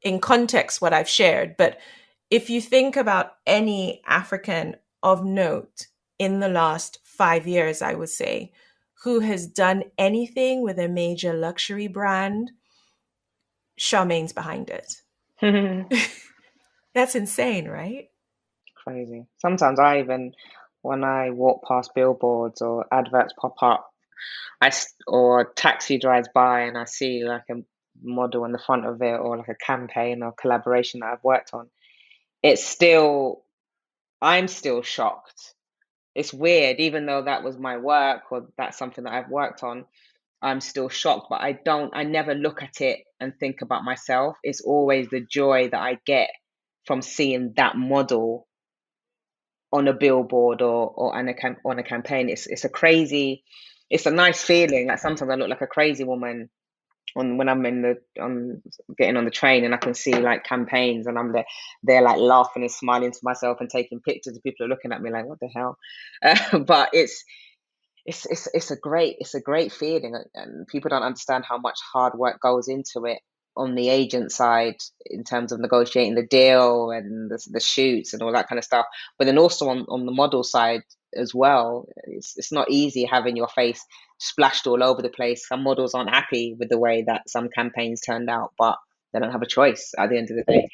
Speaker 2: in context what I've shared, but if you think about any African of note in the last 5 years, I would say, who has done anything with a major luxury brand, Charmaine's behind it. That's insane, right?
Speaker 1: Crazy. Sometimes when I walk past billboards or adverts pop up, or a taxi drives by and I see like a model in the front of it, or like a campaign or collaboration that I've worked on, it's still, I'm still shocked. It's weird, even though that was my work or that's something that I've worked on, I'm still shocked, but I never look at it and think about myself. It's always the joy that I get from seeing that model on a billboard or on a campaign. It's a nice feeling. Like sometimes I look like a crazy woman when I'm getting on the train and I can see like campaigns and I'm there like laughing and smiling to myself and taking pictures and people are looking at me like, what the hell? But it's a great feeling, and people don't understand how much hard work goes into it on the agent side in terms of negotiating the deal and the shoots and all that kind of stuff. But then also on the model side as well, it's not easy having your face splashed all over the place. Some models aren't happy with the way that some campaigns turned out, but they don't have a choice at the end of the day.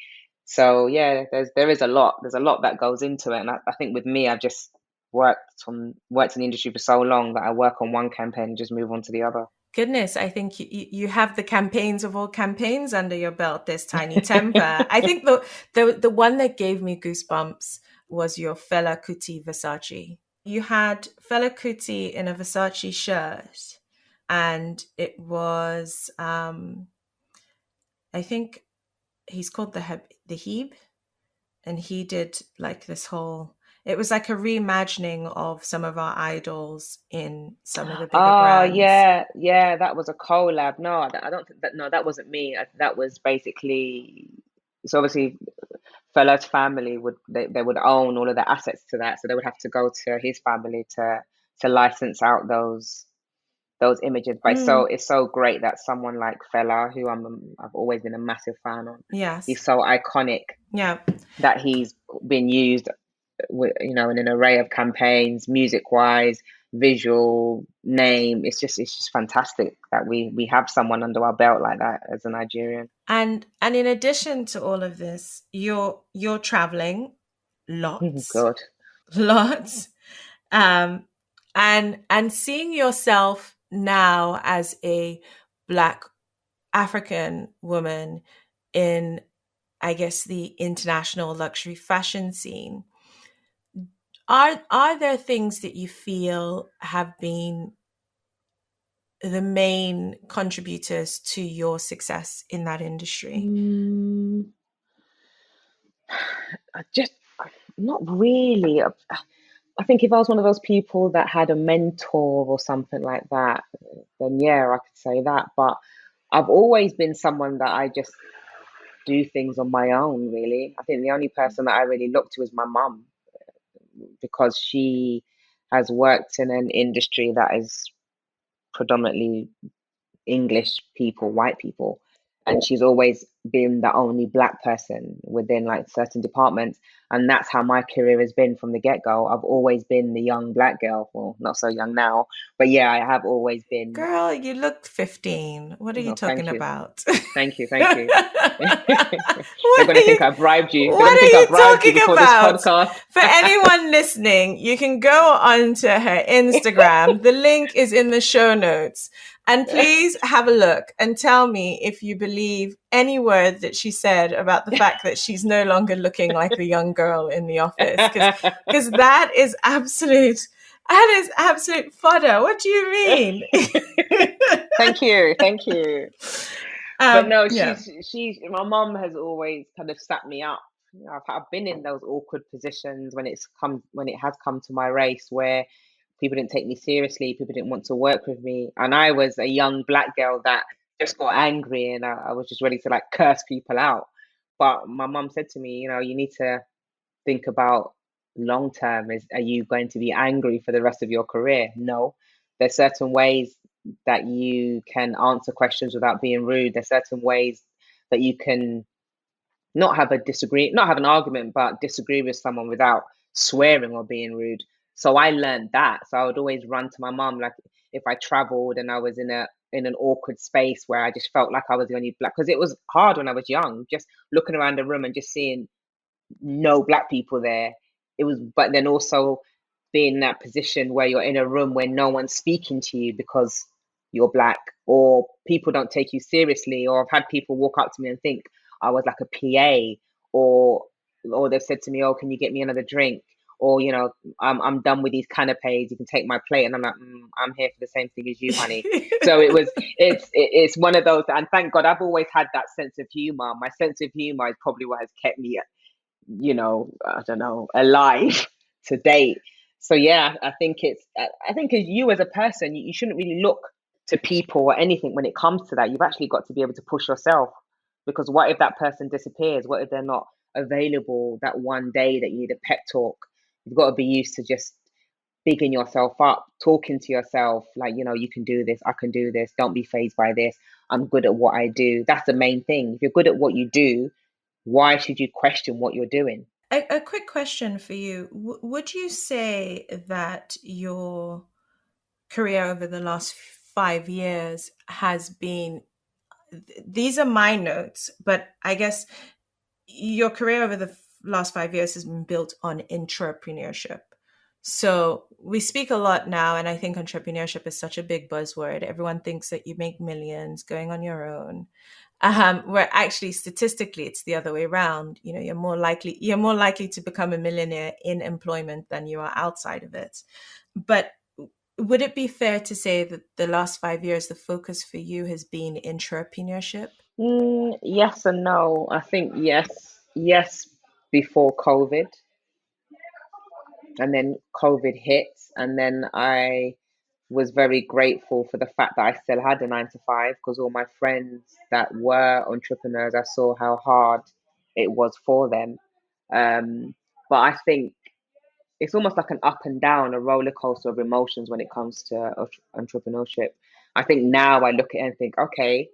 Speaker 1: So yeah, there's a lot that goes into it, and I think with me, I've just worked in the industry for so long that I work on one campaign and just move on to the other.
Speaker 2: Goodness, I think you have the campaigns of all campaigns under your belt. This Tiny Temper. I think the one that gave me goosebumps was your Fela Kuti Versace. You had Fela Kuti in a Versace shirt, and it was I think he's called the Heeb, and he did like this whole. It was like a reimagining of some of our idols in some of the bigger
Speaker 1: Oh
Speaker 2: brands.
Speaker 1: yeah, yeah, that was a collab. No, I don't think that. No, that wasn't me. That was basically. So obviously, Fella's family they would own all of the assets to that, so they would have to go to his family to license out those images. But
Speaker 2: Mm,
Speaker 1: it's so great that someone like Fella, who I've always been a massive fan on,
Speaker 2: yes.
Speaker 1: he's so iconic
Speaker 2: Yeah.
Speaker 1: that he's been used in an array of campaigns, music wise, visual, name. It's just fantastic that we have someone under our belt like that as a Nigerian.
Speaker 2: And in addition to all of this, you're traveling lots,
Speaker 1: God.
Speaker 2: lots, um, and seeing yourself. now as a Black African woman in, I guess, the international luxury fashion scene, are there things that you feel have been the main contributors to your success in that industry?
Speaker 1: Mm, I just not really. I think if I was one of those people that had a mentor or something like that, then yeah, I could say that. But I've always been someone that I just do things on my own, really. I think the only person that I really look to is my mum because she has worked in an industry that is predominantly English people, white people. And she's always been the only black person within like certain departments. And that's how my career has been from the get go. I've always been the young black girl. Well, not so young now, but yeah, I have always been.
Speaker 2: Girl, you look 15. What are you
Speaker 1: No,
Speaker 2: talking
Speaker 1: thank you.
Speaker 2: about?
Speaker 1: Thank you. Thank you. They're
Speaker 2: What
Speaker 1: going
Speaker 2: are
Speaker 1: to think
Speaker 2: you
Speaker 1: I bribed you. They're going
Speaker 2: what
Speaker 1: to
Speaker 2: are
Speaker 1: think I
Speaker 2: you
Speaker 1: bribed you
Speaker 2: talking
Speaker 1: before this
Speaker 2: about?
Speaker 1: podcast.
Speaker 2: For anyone listening, you can go onto her Instagram. The link is in the show notes. And please have a look and tell me if you believe any word that she said about the fact that she's no longer looking like the young girl in the office. Because that is absolute fodder. What do you mean?
Speaker 1: Thank you. Thank you. But no,
Speaker 2: Yeah.
Speaker 1: she's my mom has always kind of sat me up. You know, I've been in those awkward positions when it has come to my race where people didn't take me seriously, people didn't want to work with me, and I was a young black girl that just got angry and I was just ready to like curse people out. But my mom said to me, you know, you need to think about long term. Is Are you going to be angry for the rest of your career? No. There's certain ways that you can answer questions without being rude. There's certain ways that you can not have an argument, but disagree with someone without swearing or being rude. So I learned that. So I would always run to my mom, like if I traveled and I was in an awkward space where I just felt like I was the only black, because it was hard when I was young, just looking around the room and just seeing no black people there. It was, but then also being in that position where you're in a room where no one's speaking to you because you're black, or people don't take you seriously, or I've had people walk up to me and think I was like a PA, or or they've said to me, "Oh, can you get me another drink?" Or I'm done with these canapes. You can take my plate, and I'm like, I'm here for the same thing as you, honey. So it's one of those, and thank God I've always had that sense of humor. My sense of humor is probably what has kept me I don't know, alive to date. So yeah, I think as you as a person, you shouldn't really look to people or anything when it comes to that. You've actually got to be able to push yourself, because what if that person disappears? What if they're not available that one day that you need a pep talk? You've got to be used to just bigging yourself up, talking to yourself like, you can do this, I can do this, don't be phased by this, I'm good at what I do. That's the main thing. If you're good at what you do, why should you question what you're doing?
Speaker 2: A quick question for you. Would you say that your career over the last 5 years has been, these are my notes, but I guess your career over the last 5 years has been built on entrepreneurship. So we speak a lot now, and I think entrepreneurship is such a big buzzword. Everyone thinks that you make millions going on your own, where actually statistically it's the other way around. You know, you're more likely to become a millionaire in employment than you are outside of it. But would it be fair to say that the last 5 years the focus for you has been entrepreneurship?
Speaker 1: Yes and no. I think yes, before COVID, and then COVID hit, and then I was very grateful for the fact that I still had a 9 to 5, because all my friends that were entrepreneurs, I saw how hard it was for them. Um, but I think it's almost like an up and down, a roller coaster of emotions when it comes to entrepreneurship. I think now I look at it and think, okay,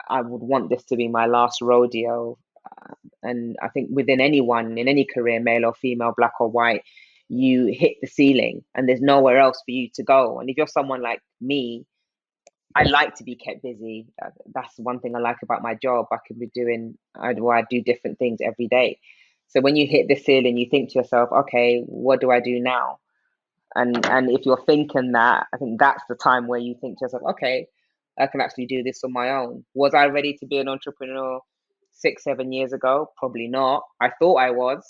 Speaker 1: I would want this to be my last rodeo. And I think within anyone, in any career, male or female, black or white, you hit the ceiling and there's nowhere else for you to go. And if you're someone like me, I like to be kept busy. That's one thing I like about my job. I could be I do different things every day. So when you hit the ceiling, you think to yourself, okay, what do I do now? And if you're thinking that, I think that's the time where you think to yourself, okay, I can actually do this on my own. Was I ready to be an entrepreneur 6, 7 years ago? Probably not. I thought I was,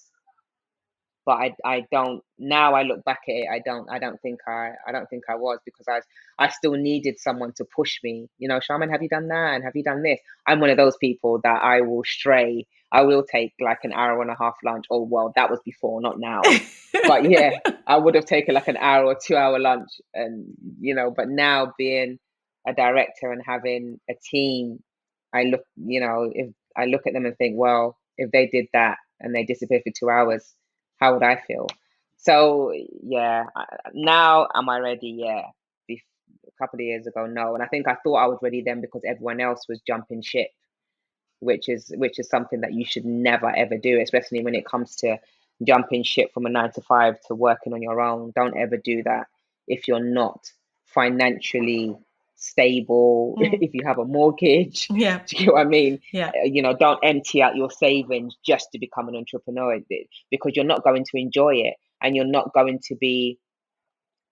Speaker 1: but I don't now. I look back at it, I don't think I was, because I still needed someone to push me, Sharman, have you done that, and have you done this? I'm one of those people that I will stray. I will take like an hour and a half lunch. Oh well, that was before, not now. But yeah, I would have taken like an hour or 2 hour lunch, and but now being a director and having a team, I look, if I look at them and think, well, if they did that and they disappeared for 2 hours, how would I feel? So yeah, now am I ready? Yeah. A couple of years ago, no, and I think I thought I was ready then because everyone else was jumping ship, which is something that you should never ever do, especially when it comes to jumping ship from a 9 to 5 to working on your own. Don't ever do that if you're not financially stable,
Speaker 2: Mm.
Speaker 1: if you have a mortgage.
Speaker 2: Yeah.
Speaker 1: Do you get what I mean?
Speaker 2: Yeah.
Speaker 1: Don't empty out your savings just to become an entrepreneur, because you're not going to enjoy it, and you're not going to be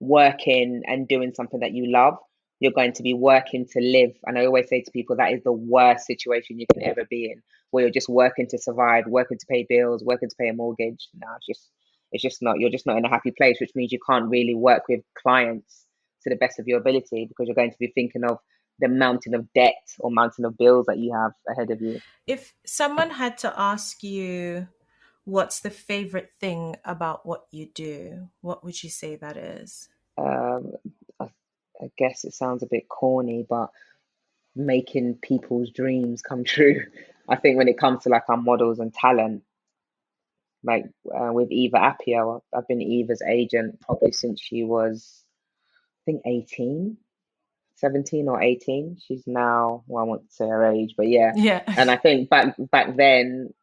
Speaker 1: working and doing something that you love. You're going to be working to live. And I always say to people, that is the worst situation you can ever be in, where you're just working to survive, working to pay bills, working to pay a mortgage. No, it's just not. You're just not in a happy place, which means you can't really work with clients to the best of your ability, because you're going to be thinking of the mountain of debt or mountain of bills that you have ahead of you.
Speaker 2: If someone had to ask you what's the favorite thing about what you do, what would you say that is?
Speaker 1: Um, I, I guess it sounds a bit corny, but making people's dreams come true. I think when it comes to like our models and talent, like with Eva Appiah, I've been Eva's agent probably since she was, I think, 18, 17 or 18. She's now, well, I won't say her age, but yeah.
Speaker 2: Yeah.
Speaker 1: And I think back then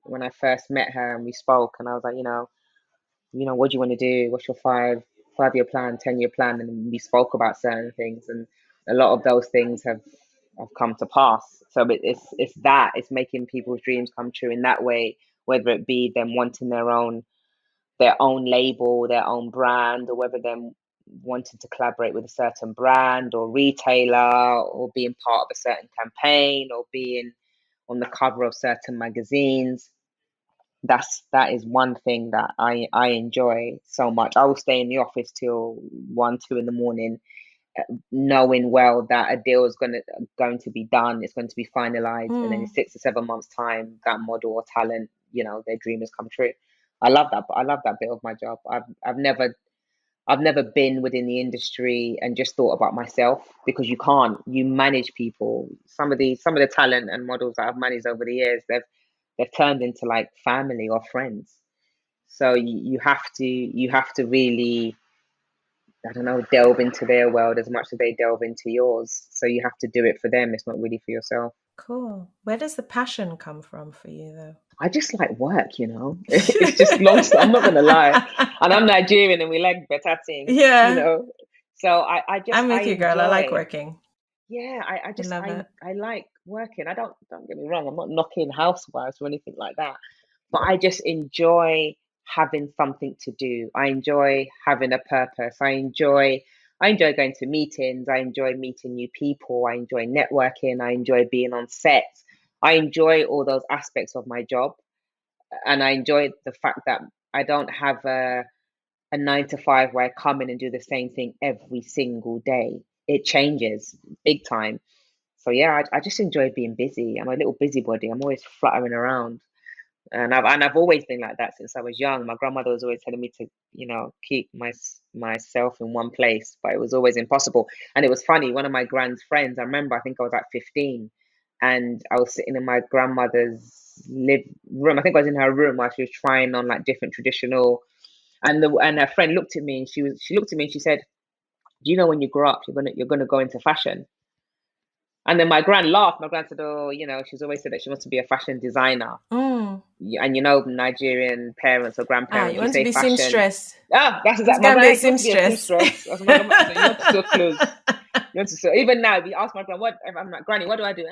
Speaker 1: when I first met her and we spoke, and I was like, what do you want to do? What's your 5 year plan, 10 year plan? And we spoke about certain things, and a lot of those things have come to pass. So it's making people's dreams come true in that way, whether it be them wanting their own label, their own brand, or whether them wanting to collaborate with a certain brand or retailer, or being part of a certain campaign, or being on the cover of certain magazines. That is one thing that I enjoy so much. I will stay in the office till 1, 2 in the morning, knowing well that a deal is going to be done, it's going to be finalized, and then in
Speaker 2: Mm.
Speaker 1: 6 or 7 months' time, that model or talent, their dream has come true. I love that. I love that bit of my job. I've never been within the industry and just thought about myself, because you can't. You manage people. Some of the talent and models that I've managed over the years, they've turned into like family or friends. So you have to really, I don't know, delve into their world as much as they delve into yours. So you have to do it for them. It's not really for yourself.
Speaker 2: Cool. Where does the passion come from for you, though?
Speaker 1: I just like work. It's just long. I'm not gonna lie, and I'm Nigerian, and we like better things.
Speaker 2: Yeah.
Speaker 1: So I
Speaker 2: I'm
Speaker 1: I
Speaker 2: with you, girl. I like
Speaker 1: enjoy.
Speaker 2: working.
Speaker 1: Yeah, I
Speaker 2: I
Speaker 1: just
Speaker 2: love it.
Speaker 1: I like working. I don't get me wrong. I'm not knocking housewives or anything like that, but I just enjoy having something to do. I enjoy having a purpose. I enjoy going to meetings. I enjoy meeting new people. I enjoy networking. I enjoy being on set. I enjoy all those aspects of my job, and I enjoy the fact that I don't have a 9 to 5 where I come in and do the same thing every single day. It changes big time. So yeah, I just enjoy being busy. I'm a little busybody. I'm always fluttering around, and I've always been like that since I was young. My grandmother was always telling me to, keep myself in one place, but it was always impossible. And it was funny. One of my grand's friends, I remember, I think I was like 15, and I was sitting in my grandmother's live room. I think I was in her room while she was trying on like different traditional. And her friend looked at me, and she looked at me and she said, "Do you know when you grow up, you're gonna go into fashion?" And then my grand laughed. My grand said, "Oh, she's always said that she wants to be a fashion designer."
Speaker 2: Mm.
Speaker 1: And Nigerian parents or
Speaker 2: Ah,
Speaker 1: grandparents,
Speaker 2: you
Speaker 1: you
Speaker 2: want to
Speaker 1: say
Speaker 2: be
Speaker 1: fashion.
Speaker 2: seamstress?
Speaker 1: That's
Speaker 2: Let's
Speaker 1: exactly
Speaker 2: go
Speaker 1: my
Speaker 2: and be a
Speaker 1: grand. You want to be a
Speaker 2: seamstress.
Speaker 1: seamstress? That's my grandma. You want to sew clothes. You want to sew. Even now, if you ask my grand, what I'm like, Granny, what do I do?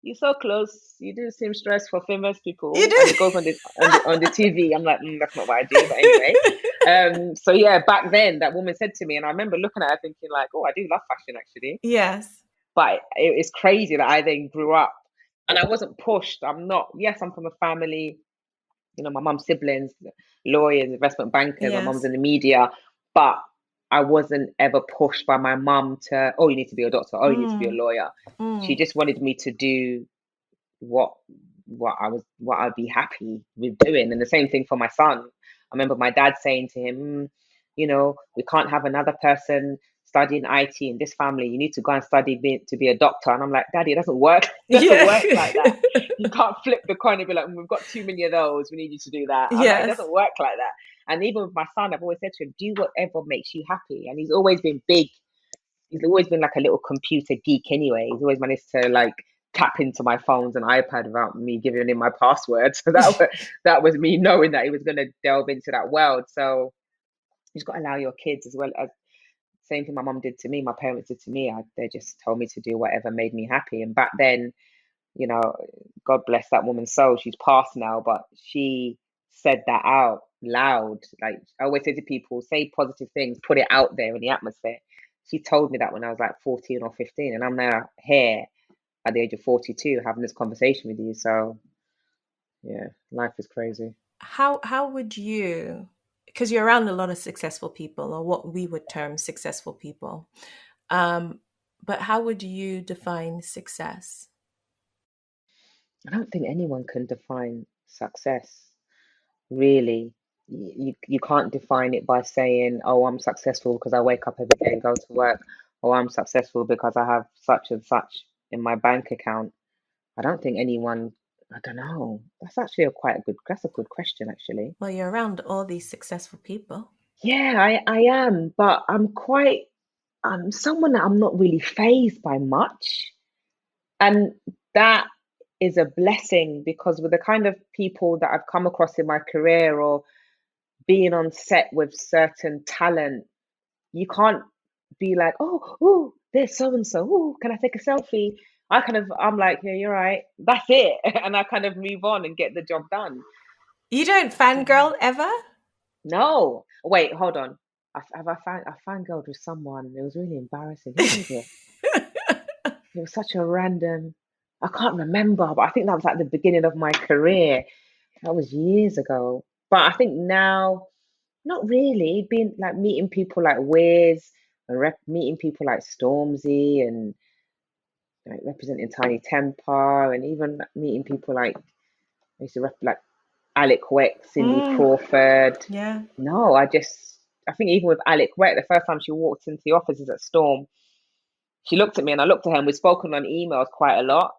Speaker 1: you're so close. You do seamstress for famous
Speaker 2: You
Speaker 1: people, and it
Speaker 2: do.
Speaker 1: goes on the TV. I'm like, that's not what I do. But anyway, so yeah, back then that woman said to me, and I remember looking at her thinking like, oh, I do love fashion actually.
Speaker 2: Yes.
Speaker 1: But it's crazy that I then grew up, and I wasn't pushed. I'm not. Yes, I'm from a family. You know, my mum's siblings, lawyers, investment bankers. My mum's
Speaker 2: Yes.
Speaker 1: in the media, but I wasn't ever pushed by my mum to, oh, you need to be a doctor. Oh, you need to be a
Speaker 2: Mm,
Speaker 1: lawyer. She
Speaker 2: mm.
Speaker 1: just wanted me to do what what I'd be happy with doing. And the same thing for my son. I remember my dad saying to him, you know, we can't have another person studying IT in this family. You need to go and to be a doctor. And I'm like, Daddy, it doesn't work. It doesn't
Speaker 2: Yeah.
Speaker 1: work like that. You can't flip the coin and be like, we've got too many of those. We need you to do that. I'm like, it
Speaker 2: Yes.
Speaker 1: doesn't work like that. And even with my son, I've always said to him, do whatever makes you happy. And he's always been big, he's always been like a little computer geek anyway. He's always managed to like tap into my phones and iPad without me giving him my password. So that was me knowing that he was going to delve into that world. So you just got to allow your kids, as well as same thing my mum did to me, my parents did to me. They just told me to do whatever made me happy. And back then, you know, God bless that woman's soul. She's passed now, but she said that out loud. Like I always say to people, say positive things, put it out there in the atmosphere. She told me that when I was like 14 or 15, and I'm now here at the age of 42 having this conversation with you. So yeah, life is crazy.
Speaker 2: How would you, because you're around a lot of successful people, or what we would term successful people, um, but how would you define success?
Speaker 1: I don't think anyone can define success, really. You can't define it by saying, oh, I'm successful because I wake up every day and go to work, or I'm successful because I have such and such in my bank account. I don't think anyone, I don't know. That's actually that's a good question, actually.
Speaker 2: Well, you're around all these successful people.
Speaker 1: Yeah, I am, but I'm someone that I'm not really phased by much. And that is a blessing because with the kind of people that I've come across in my career or being on set with certain talent, you can't be like, oh, there's so and so. Oh, can I take a selfie? I'm like, yeah, you're right. That's it. And I kind of move on and get the job done.
Speaker 2: You don't
Speaker 1: So,
Speaker 2: fangirl ever?
Speaker 1: no, wait, hold on. I fangirled with someone. It was really embarrassing. Who was it? It was such a random. I can't remember, but I think that was at the beginning of my career. That was years ago. But I think now, not really. Being like meeting people like Wiz and meeting people like Stormzy and like representing Tiny Temper and even meeting people like I used to like Alec Weck, Cindy
Speaker 2: Mm,
Speaker 1: Crawford.
Speaker 2: yeah.
Speaker 1: No, I think even with Alec Weck, the first time she walked into the offices at Storm, she looked at me and I looked at her and we'd spoken on emails quite a lot.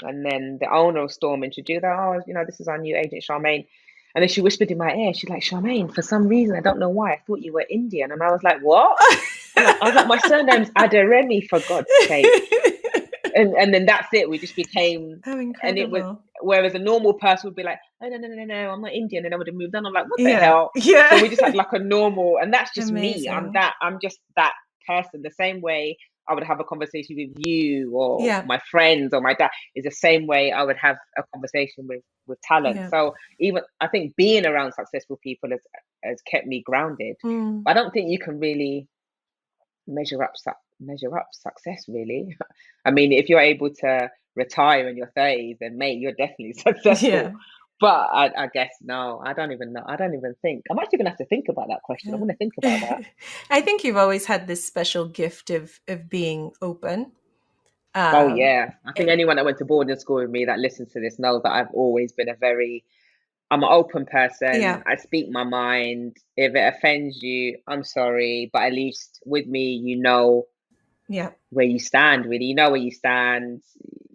Speaker 1: And then the owner of Storm introduced her, oh, you know, this is our new agent, Charmaine. And then she whispered in my ear, she's like, Charmaine, for some reason, I don't know why, I thought you were Indian. And I was like, what? I was like, my surname's Aderemi, for God's sake. And then that's it. We just became,
Speaker 2: Oh,
Speaker 1: and it was,
Speaker 2: incredible.
Speaker 1: whereas a normal person would be like, oh, no, I'm not Indian. And I would have moved on. I'm like, what the
Speaker 2: Yeah.
Speaker 1: hell? So
Speaker 2: Yeah.
Speaker 1: we just had like a normal, and that's just me.
Speaker 2: Amazing.
Speaker 1: I'm just that person. The same way I would have a conversation with you or
Speaker 2: Yeah.
Speaker 1: my friends or my dad is the same way I would have a conversation with talent.
Speaker 2: Yeah.
Speaker 1: So even I think being around successful people has kept me grounded.
Speaker 2: Mm.
Speaker 1: But I don't think you can really measure up success really. I mean, if you're able to retire in your 30s, then mate, you're definitely successful.
Speaker 2: Yeah.
Speaker 1: But I guess no, I don't even know. I don't even think. I'm actually gonna have to think about that question. I'm
Speaker 2: Yeah.
Speaker 1: gonna think about that.
Speaker 2: I think you've always had this special gift of being open.
Speaker 1: Oh
Speaker 2: Um,
Speaker 1: yeah, I think
Speaker 2: it,
Speaker 1: anyone that went to boarding school with me that listens to this knows that I've always been I'm an open person.
Speaker 2: yeah.
Speaker 1: I speak my mind. If it offends you, I'm sorry, but at least with me, you know
Speaker 2: Yeah.
Speaker 1: where you stand, really. You know where you stand.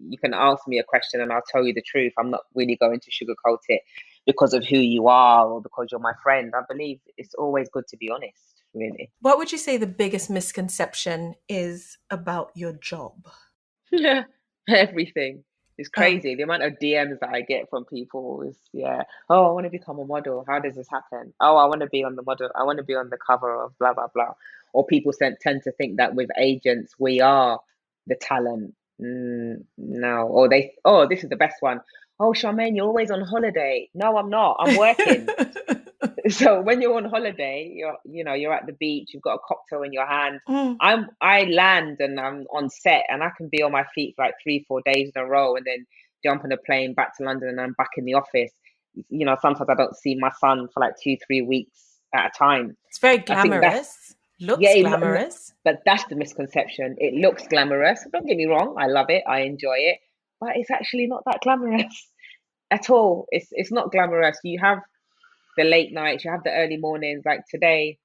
Speaker 1: You can ask me a question and I'll tell you the truth. I'm not really going to sugarcoat it because of who you are or because you're my friend. I believe it's always good to be honest, really.
Speaker 2: What would you say the biggest misconception is about your job?
Speaker 1: Yeah, everything. It's
Speaker 2: Oh,
Speaker 1: crazy. The amount of DMs that I get from people is, yeah. Oh, I want to become a model. How does this happen? Oh, I want to be on the model. I want to be on the cover of blah, blah, blah. Or people tend to think that with agents, we are the talent. No. Or oh, this is the best one. Oh, Charmaine, you're always on holiday. No, I'm not. I'm working. So when you're on holiday, you're at the beach, you've got a cocktail in your hand.
Speaker 2: Mm,
Speaker 1: I land and I'm on set and I can be on my feet for like 3, 4 days in a row and then jump on a plane back to London and I'm back in the office. Sometimes I don't see my son for like 2, 3 weeks at a time.
Speaker 2: it's very
Speaker 1: I think that's
Speaker 2: glamorous.
Speaker 1: yeah,
Speaker 2: Looks glamorous.
Speaker 1: but that's the misconception. It looks glamorous. Don't get me wrong, I love it, I enjoy it, but it's actually not that glamorous at all. It's not glamorous. You have the late nights, you have the early mornings. Like today,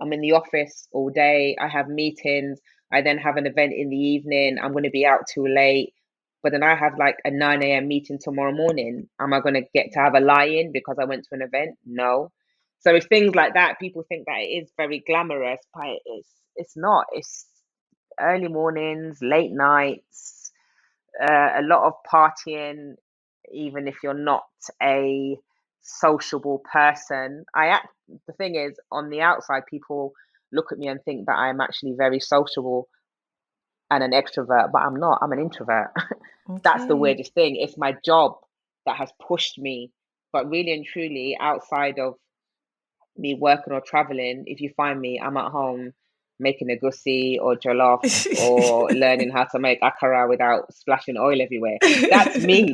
Speaker 1: I'm in the office all day. I have meetings. I then have an event in the evening. I'm going to be out too late. But then I have like a 9 a.m. meeting tomorrow morning. Am I going to get to have a lie in because I went to an event? No. So it's things like that. People think that it is very glamorous, but it's not. It's early mornings, late nights, a lot of partying, even if you're not a sociable person. The thing is, on the outside, people look at me and think that I'm actually very sociable and an extrovert, but I'm not. I'm an introvert. That's the
Speaker 2: Okay.
Speaker 1: weirdest thing. It's my job that has pushed me. But really and truly, outside of me working or traveling, if you find me, I'm at home making a gussie or jollof or learning how to make akara without splashing oil everywhere. That's me.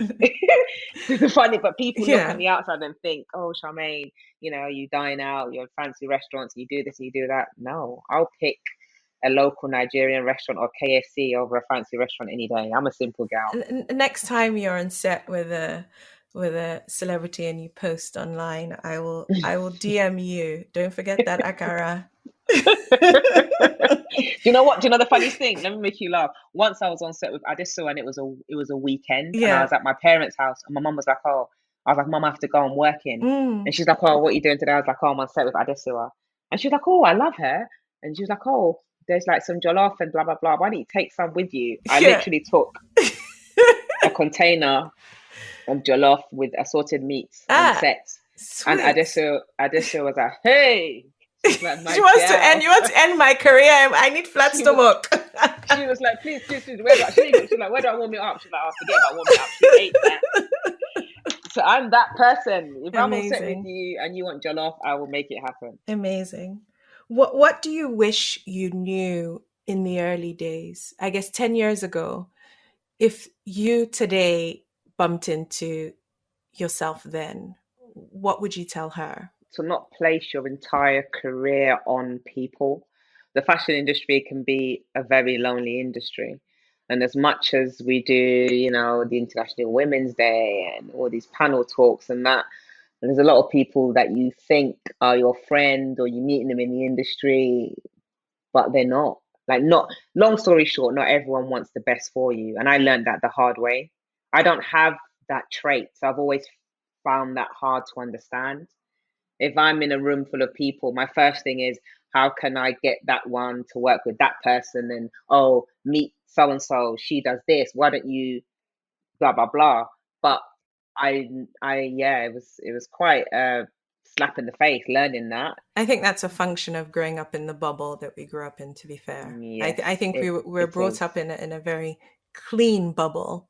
Speaker 1: Funny, but people look on
Speaker 2: Yeah.
Speaker 1: the outside and think, oh, Charmaine, you dine out, you're in fancy restaurants, you do this and you do that. No, I'll pick a local Nigerian restaurant or KFC over a fancy restaurant any day. I'm a simple gal.
Speaker 2: Next time you're on set with a celebrity and you post online, I will DM you. Don't forget that akara.
Speaker 1: Do you know what? Do you know the funniest thing? Let me make you laugh. Once I was on set with Adisu and it was a weekend and I
Speaker 2: Yeah.
Speaker 1: was at my parents' house and my mum was like, oh, I was like, Mum, I have to go, I'm working.
Speaker 2: Mm.
Speaker 1: And she's like, oh, what are you doing today? I was like, oh, I'm on set with Adisu. And she's like, oh, I love her. And she was like, oh, there's like some jollof and blah blah blah. Why don't you take some with you? I
Speaker 2: Yeah.
Speaker 1: literally took a container of jollof with assorted meats on
Speaker 2: Ah,
Speaker 1: set. And
Speaker 2: sweet.
Speaker 1: Adisu was like, hey, she's like,
Speaker 2: She
Speaker 1: my
Speaker 2: wants to end.
Speaker 1: girl.
Speaker 2: You want to end my career? I need flat
Speaker 1: She was
Speaker 2: stomach.
Speaker 1: she was like, please, please, please, where do I, she didn't even, she's like, where do I warm it up? She's like, oh, forget about warming it up. She ate that. So I'm that person. If I'm on set with
Speaker 2: Amazing.
Speaker 1: you and you want jollof, I will make it happen.
Speaker 2: Amazing. What do you wish you knew in the early days? I guess 10 years ago, if you today bumped into yourself then, what would you tell her?
Speaker 1: To not place your entire career on people. The fashion industry can be a very lonely industry. And as much as we do, the International Women's Day and all these panel talks and that, and there's a lot of people that you think are your friend or you meet them in the industry, but they're not. Like, not long story short, not everyone wants the best for you. And I learned that the hard way. I don't have that trait. So I've always found that hard to understand. If I'm in a room full of people, my first thing is, how can I get that one to work with that person? And oh, meet so and so, she does this. Why don't you blah blah blah? But yeah, it was quite a slap in the face learning that.
Speaker 2: I think that's a function of growing up in the bubble that we grew up in, to be fair.
Speaker 1: Yes,
Speaker 2: I think we were
Speaker 1: it
Speaker 2: brought
Speaker 1: is.
Speaker 2: up in a very clean bubble.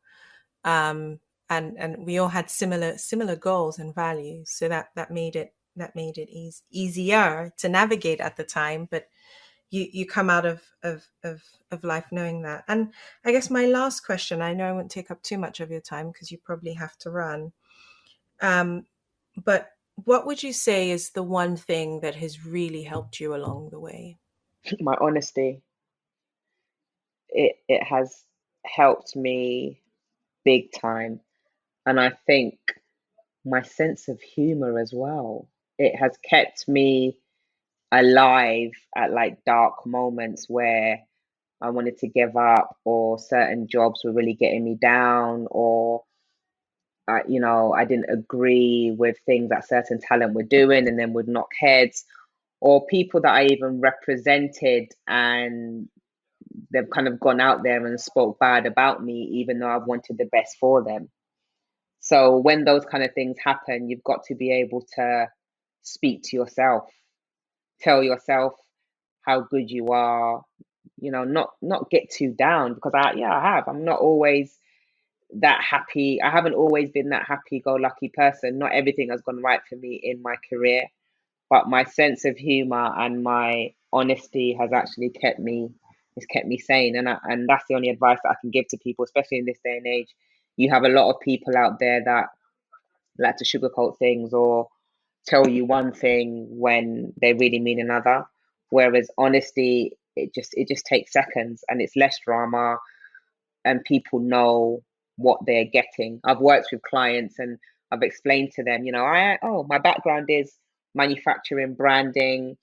Speaker 2: Um, and we all had similar goals and values. So that made it easier to navigate at the time. But you come out of life knowing that. And I guess my last question, I know I won't take up too much of your time because you probably have to run. Um, but what would you say is the one thing that has really helped you along the way?
Speaker 1: My honesty, it has helped me big time. And I think my sense of humor as well. It has kept me alive at like dark moments where I wanted to give up, or certain jobs were really getting me down, or I didn't agree with things that certain talent were doing, and then would knock heads, or people that I even represented, and they've kind of gone out there and spoke bad about me, even though I've wanted the best for them. So when those kind of things happen, you've got to be able to speak to yourself, tell yourself how good you are, not get too down, because I have. I'm not always that happy. I haven't always been that happy-go-lucky person. Not everything has gone right for me in my career, but my sense of humor and my honesty has kept me sane. And that's the only advice that I can give to people, especially in this day and age. You have a lot of people out there that like to sugarcoat things or tell you one thing when they really mean another. Whereas honesty, it just takes seconds and it's less drama, and people know what they're getting. I've worked with clients and I've explained to them, my background is manufacturing, branding,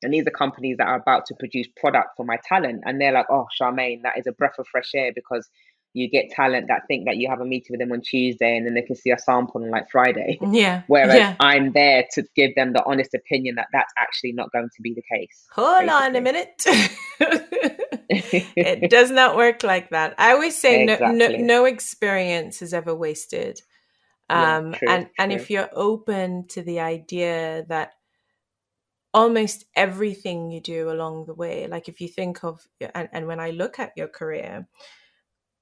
Speaker 1: and these are companies that are about to produce product for my talent. And they're like, oh, Sharmaine, that is a breath of fresh air, because you get talent that think that you have a meeting with them on Tuesday and then they can see a sample on like Friday.
Speaker 2: Yeah.
Speaker 1: Whereas
Speaker 2: Yeah.
Speaker 1: I'm there to give them the honest opinion that that's actually not going to be the case,
Speaker 2: Hold on a
Speaker 1: basically.
Speaker 2: minute. It does not work like that. I always say
Speaker 1: Exactly.
Speaker 2: no experience is ever wasted.
Speaker 1: Yeah, true,
Speaker 2: And
Speaker 1: true.
Speaker 2: if you're open to the idea that almost everything you do along the way, like if you think of, and when I look at your career,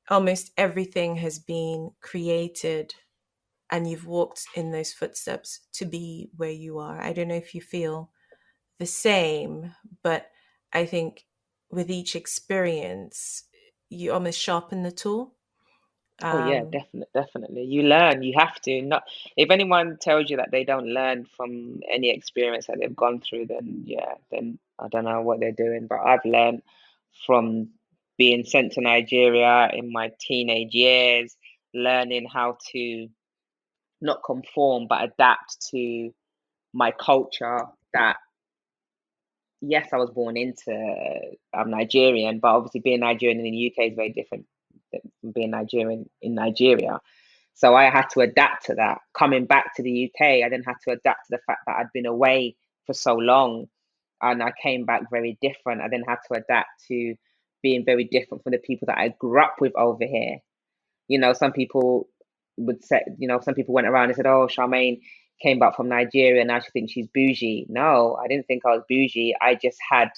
Speaker 2: almost everything has been created and you've walked in those footsteps to be where you are. I don't know if you feel the same, but I think with each experience, you almost sharpen the tool.
Speaker 1: Oh yeah,
Speaker 2: Um,
Speaker 1: definitely. You learn. You have to. Not if anyone tells you that they don't learn from any experience that they've gone through, then yeah, then I don't know what they're doing. But I've learned from being sent to Nigeria in my teenage years, learning how to not conform but adapt to my culture. That yes, I was born into. I'm Nigerian, but obviously being Nigerian in the UK is very different from being Nigerian in Nigeria. So I had to adapt to that. Coming back to the UK, I then had to adapt to the fact that I'd been away for so long and I came back very different. I then had to adapt to being very different from the people that I grew up with over here. Some people would say, some people went around and said, oh, Charmaine came back from Nigeria and now she thinks she's bougie. No, I didn't think I was bougie. I just had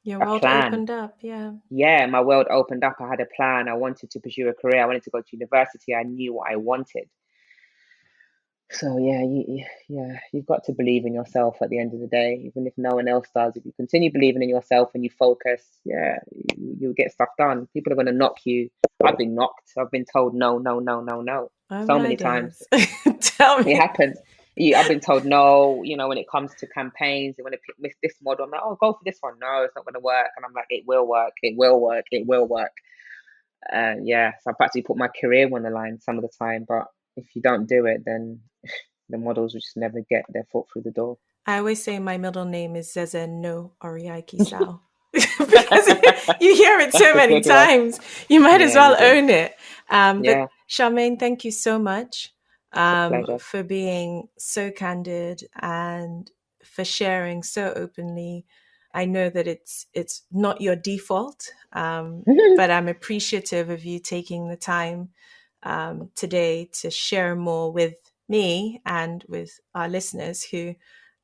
Speaker 2: your
Speaker 1: a
Speaker 2: world
Speaker 1: plan.
Speaker 2: opened up. Yeah.
Speaker 1: Yeah, my world opened up. I had a plan. I wanted to pursue a career. I wanted to go to university. I knew what I wanted. So yeah, you've got to believe in yourself at the end of the day, even if no one else does. If you continue believing in yourself and you focus, yeah, you'll get stuff done. People are going to knock you. I've been knocked. I've been told no, no, no, no, no,
Speaker 2: Oh
Speaker 1: so
Speaker 2: my
Speaker 1: many times.
Speaker 2: days. Tell
Speaker 1: It
Speaker 2: me.
Speaker 1: happens. I've been told no. When it comes to campaigns, they want to pick this model. I'm like, oh, go for this one. No, it's not going to work. And I'm like, it will work. It will work. It will work. Yeah, so I've practically put my career on the line some of the time. But if you don't do it, then the models will just never get their foot through the door.
Speaker 2: I always say my middle name is Zeze no Oriaiki Sao. Because you hear it so
Speaker 1: That's a
Speaker 2: many
Speaker 1: good one.
Speaker 2: times, you might as
Speaker 1: Yeah, you
Speaker 2: well
Speaker 1: do.
Speaker 2: own it. But
Speaker 1: Yeah,
Speaker 2: Charmaine, thank you so much
Speaker 1: it's a pleasure.
Speaker 2: for being so candid and for sharing so openly. I know that it's not your default, but I'm appreciative of you taking the time today to share more with me and with our listeners who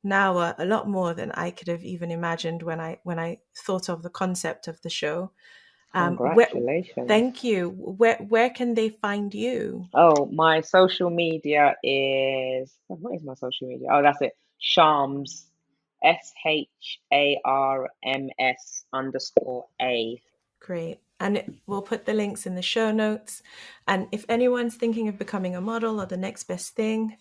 Speaker 2: now are a lot more than I could have even imagined when I thought of the concept of the show. Where,
Speaker 1: Congratulations.
Speaker 2: thank you. Where can they find you?
Speaker 1: Oh, my social media is, what is my social media? Oh, that's it. Sharms, SHARMS_A.
Speaker 2: Great. And we'll put the links in the show notes. And if anyone's thinking of becoming a model or the next best thing,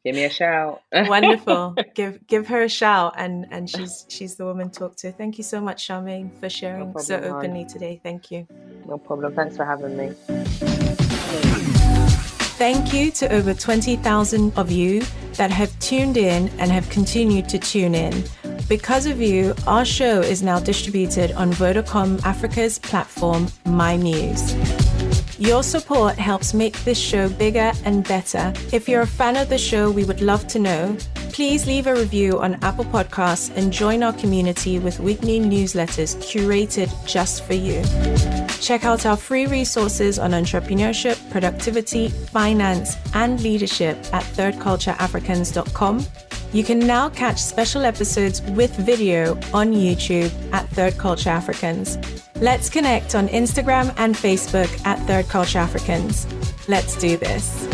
Speaker 1: Give me a shout.
Speaker 2: wonderful. Give her a shout, and she's the woman to talk to. Thank you so much, Charmaine, for
Speaker 1: No
Speaker 2: sharing so
Speaker 1: problem, hon.
Speaker 2: openly today. Thank you.
Speaker 1: No problem. Thanks for having me.
Speaker 2: Thank you to over 20,000 of you that have tuned in and have continued to tune in. Because of you, our show is now distributed on Vodacom Africa's platform, My Muse. Your support helps make this show bigger and better. If you're a fan of the show, we would love to know. Please leave a review on Apple Podcasts and join our community with weekly newsletters curated just for you. Check out our free resources on entrepreneurship, productivity, finance, and leadership at thirdcultureafricans.com. You can now catch special episodes with video on YouTube at Third Culture Africans. Let's connect on Instagram and Facebook at Third Culture Africans. Let's do this.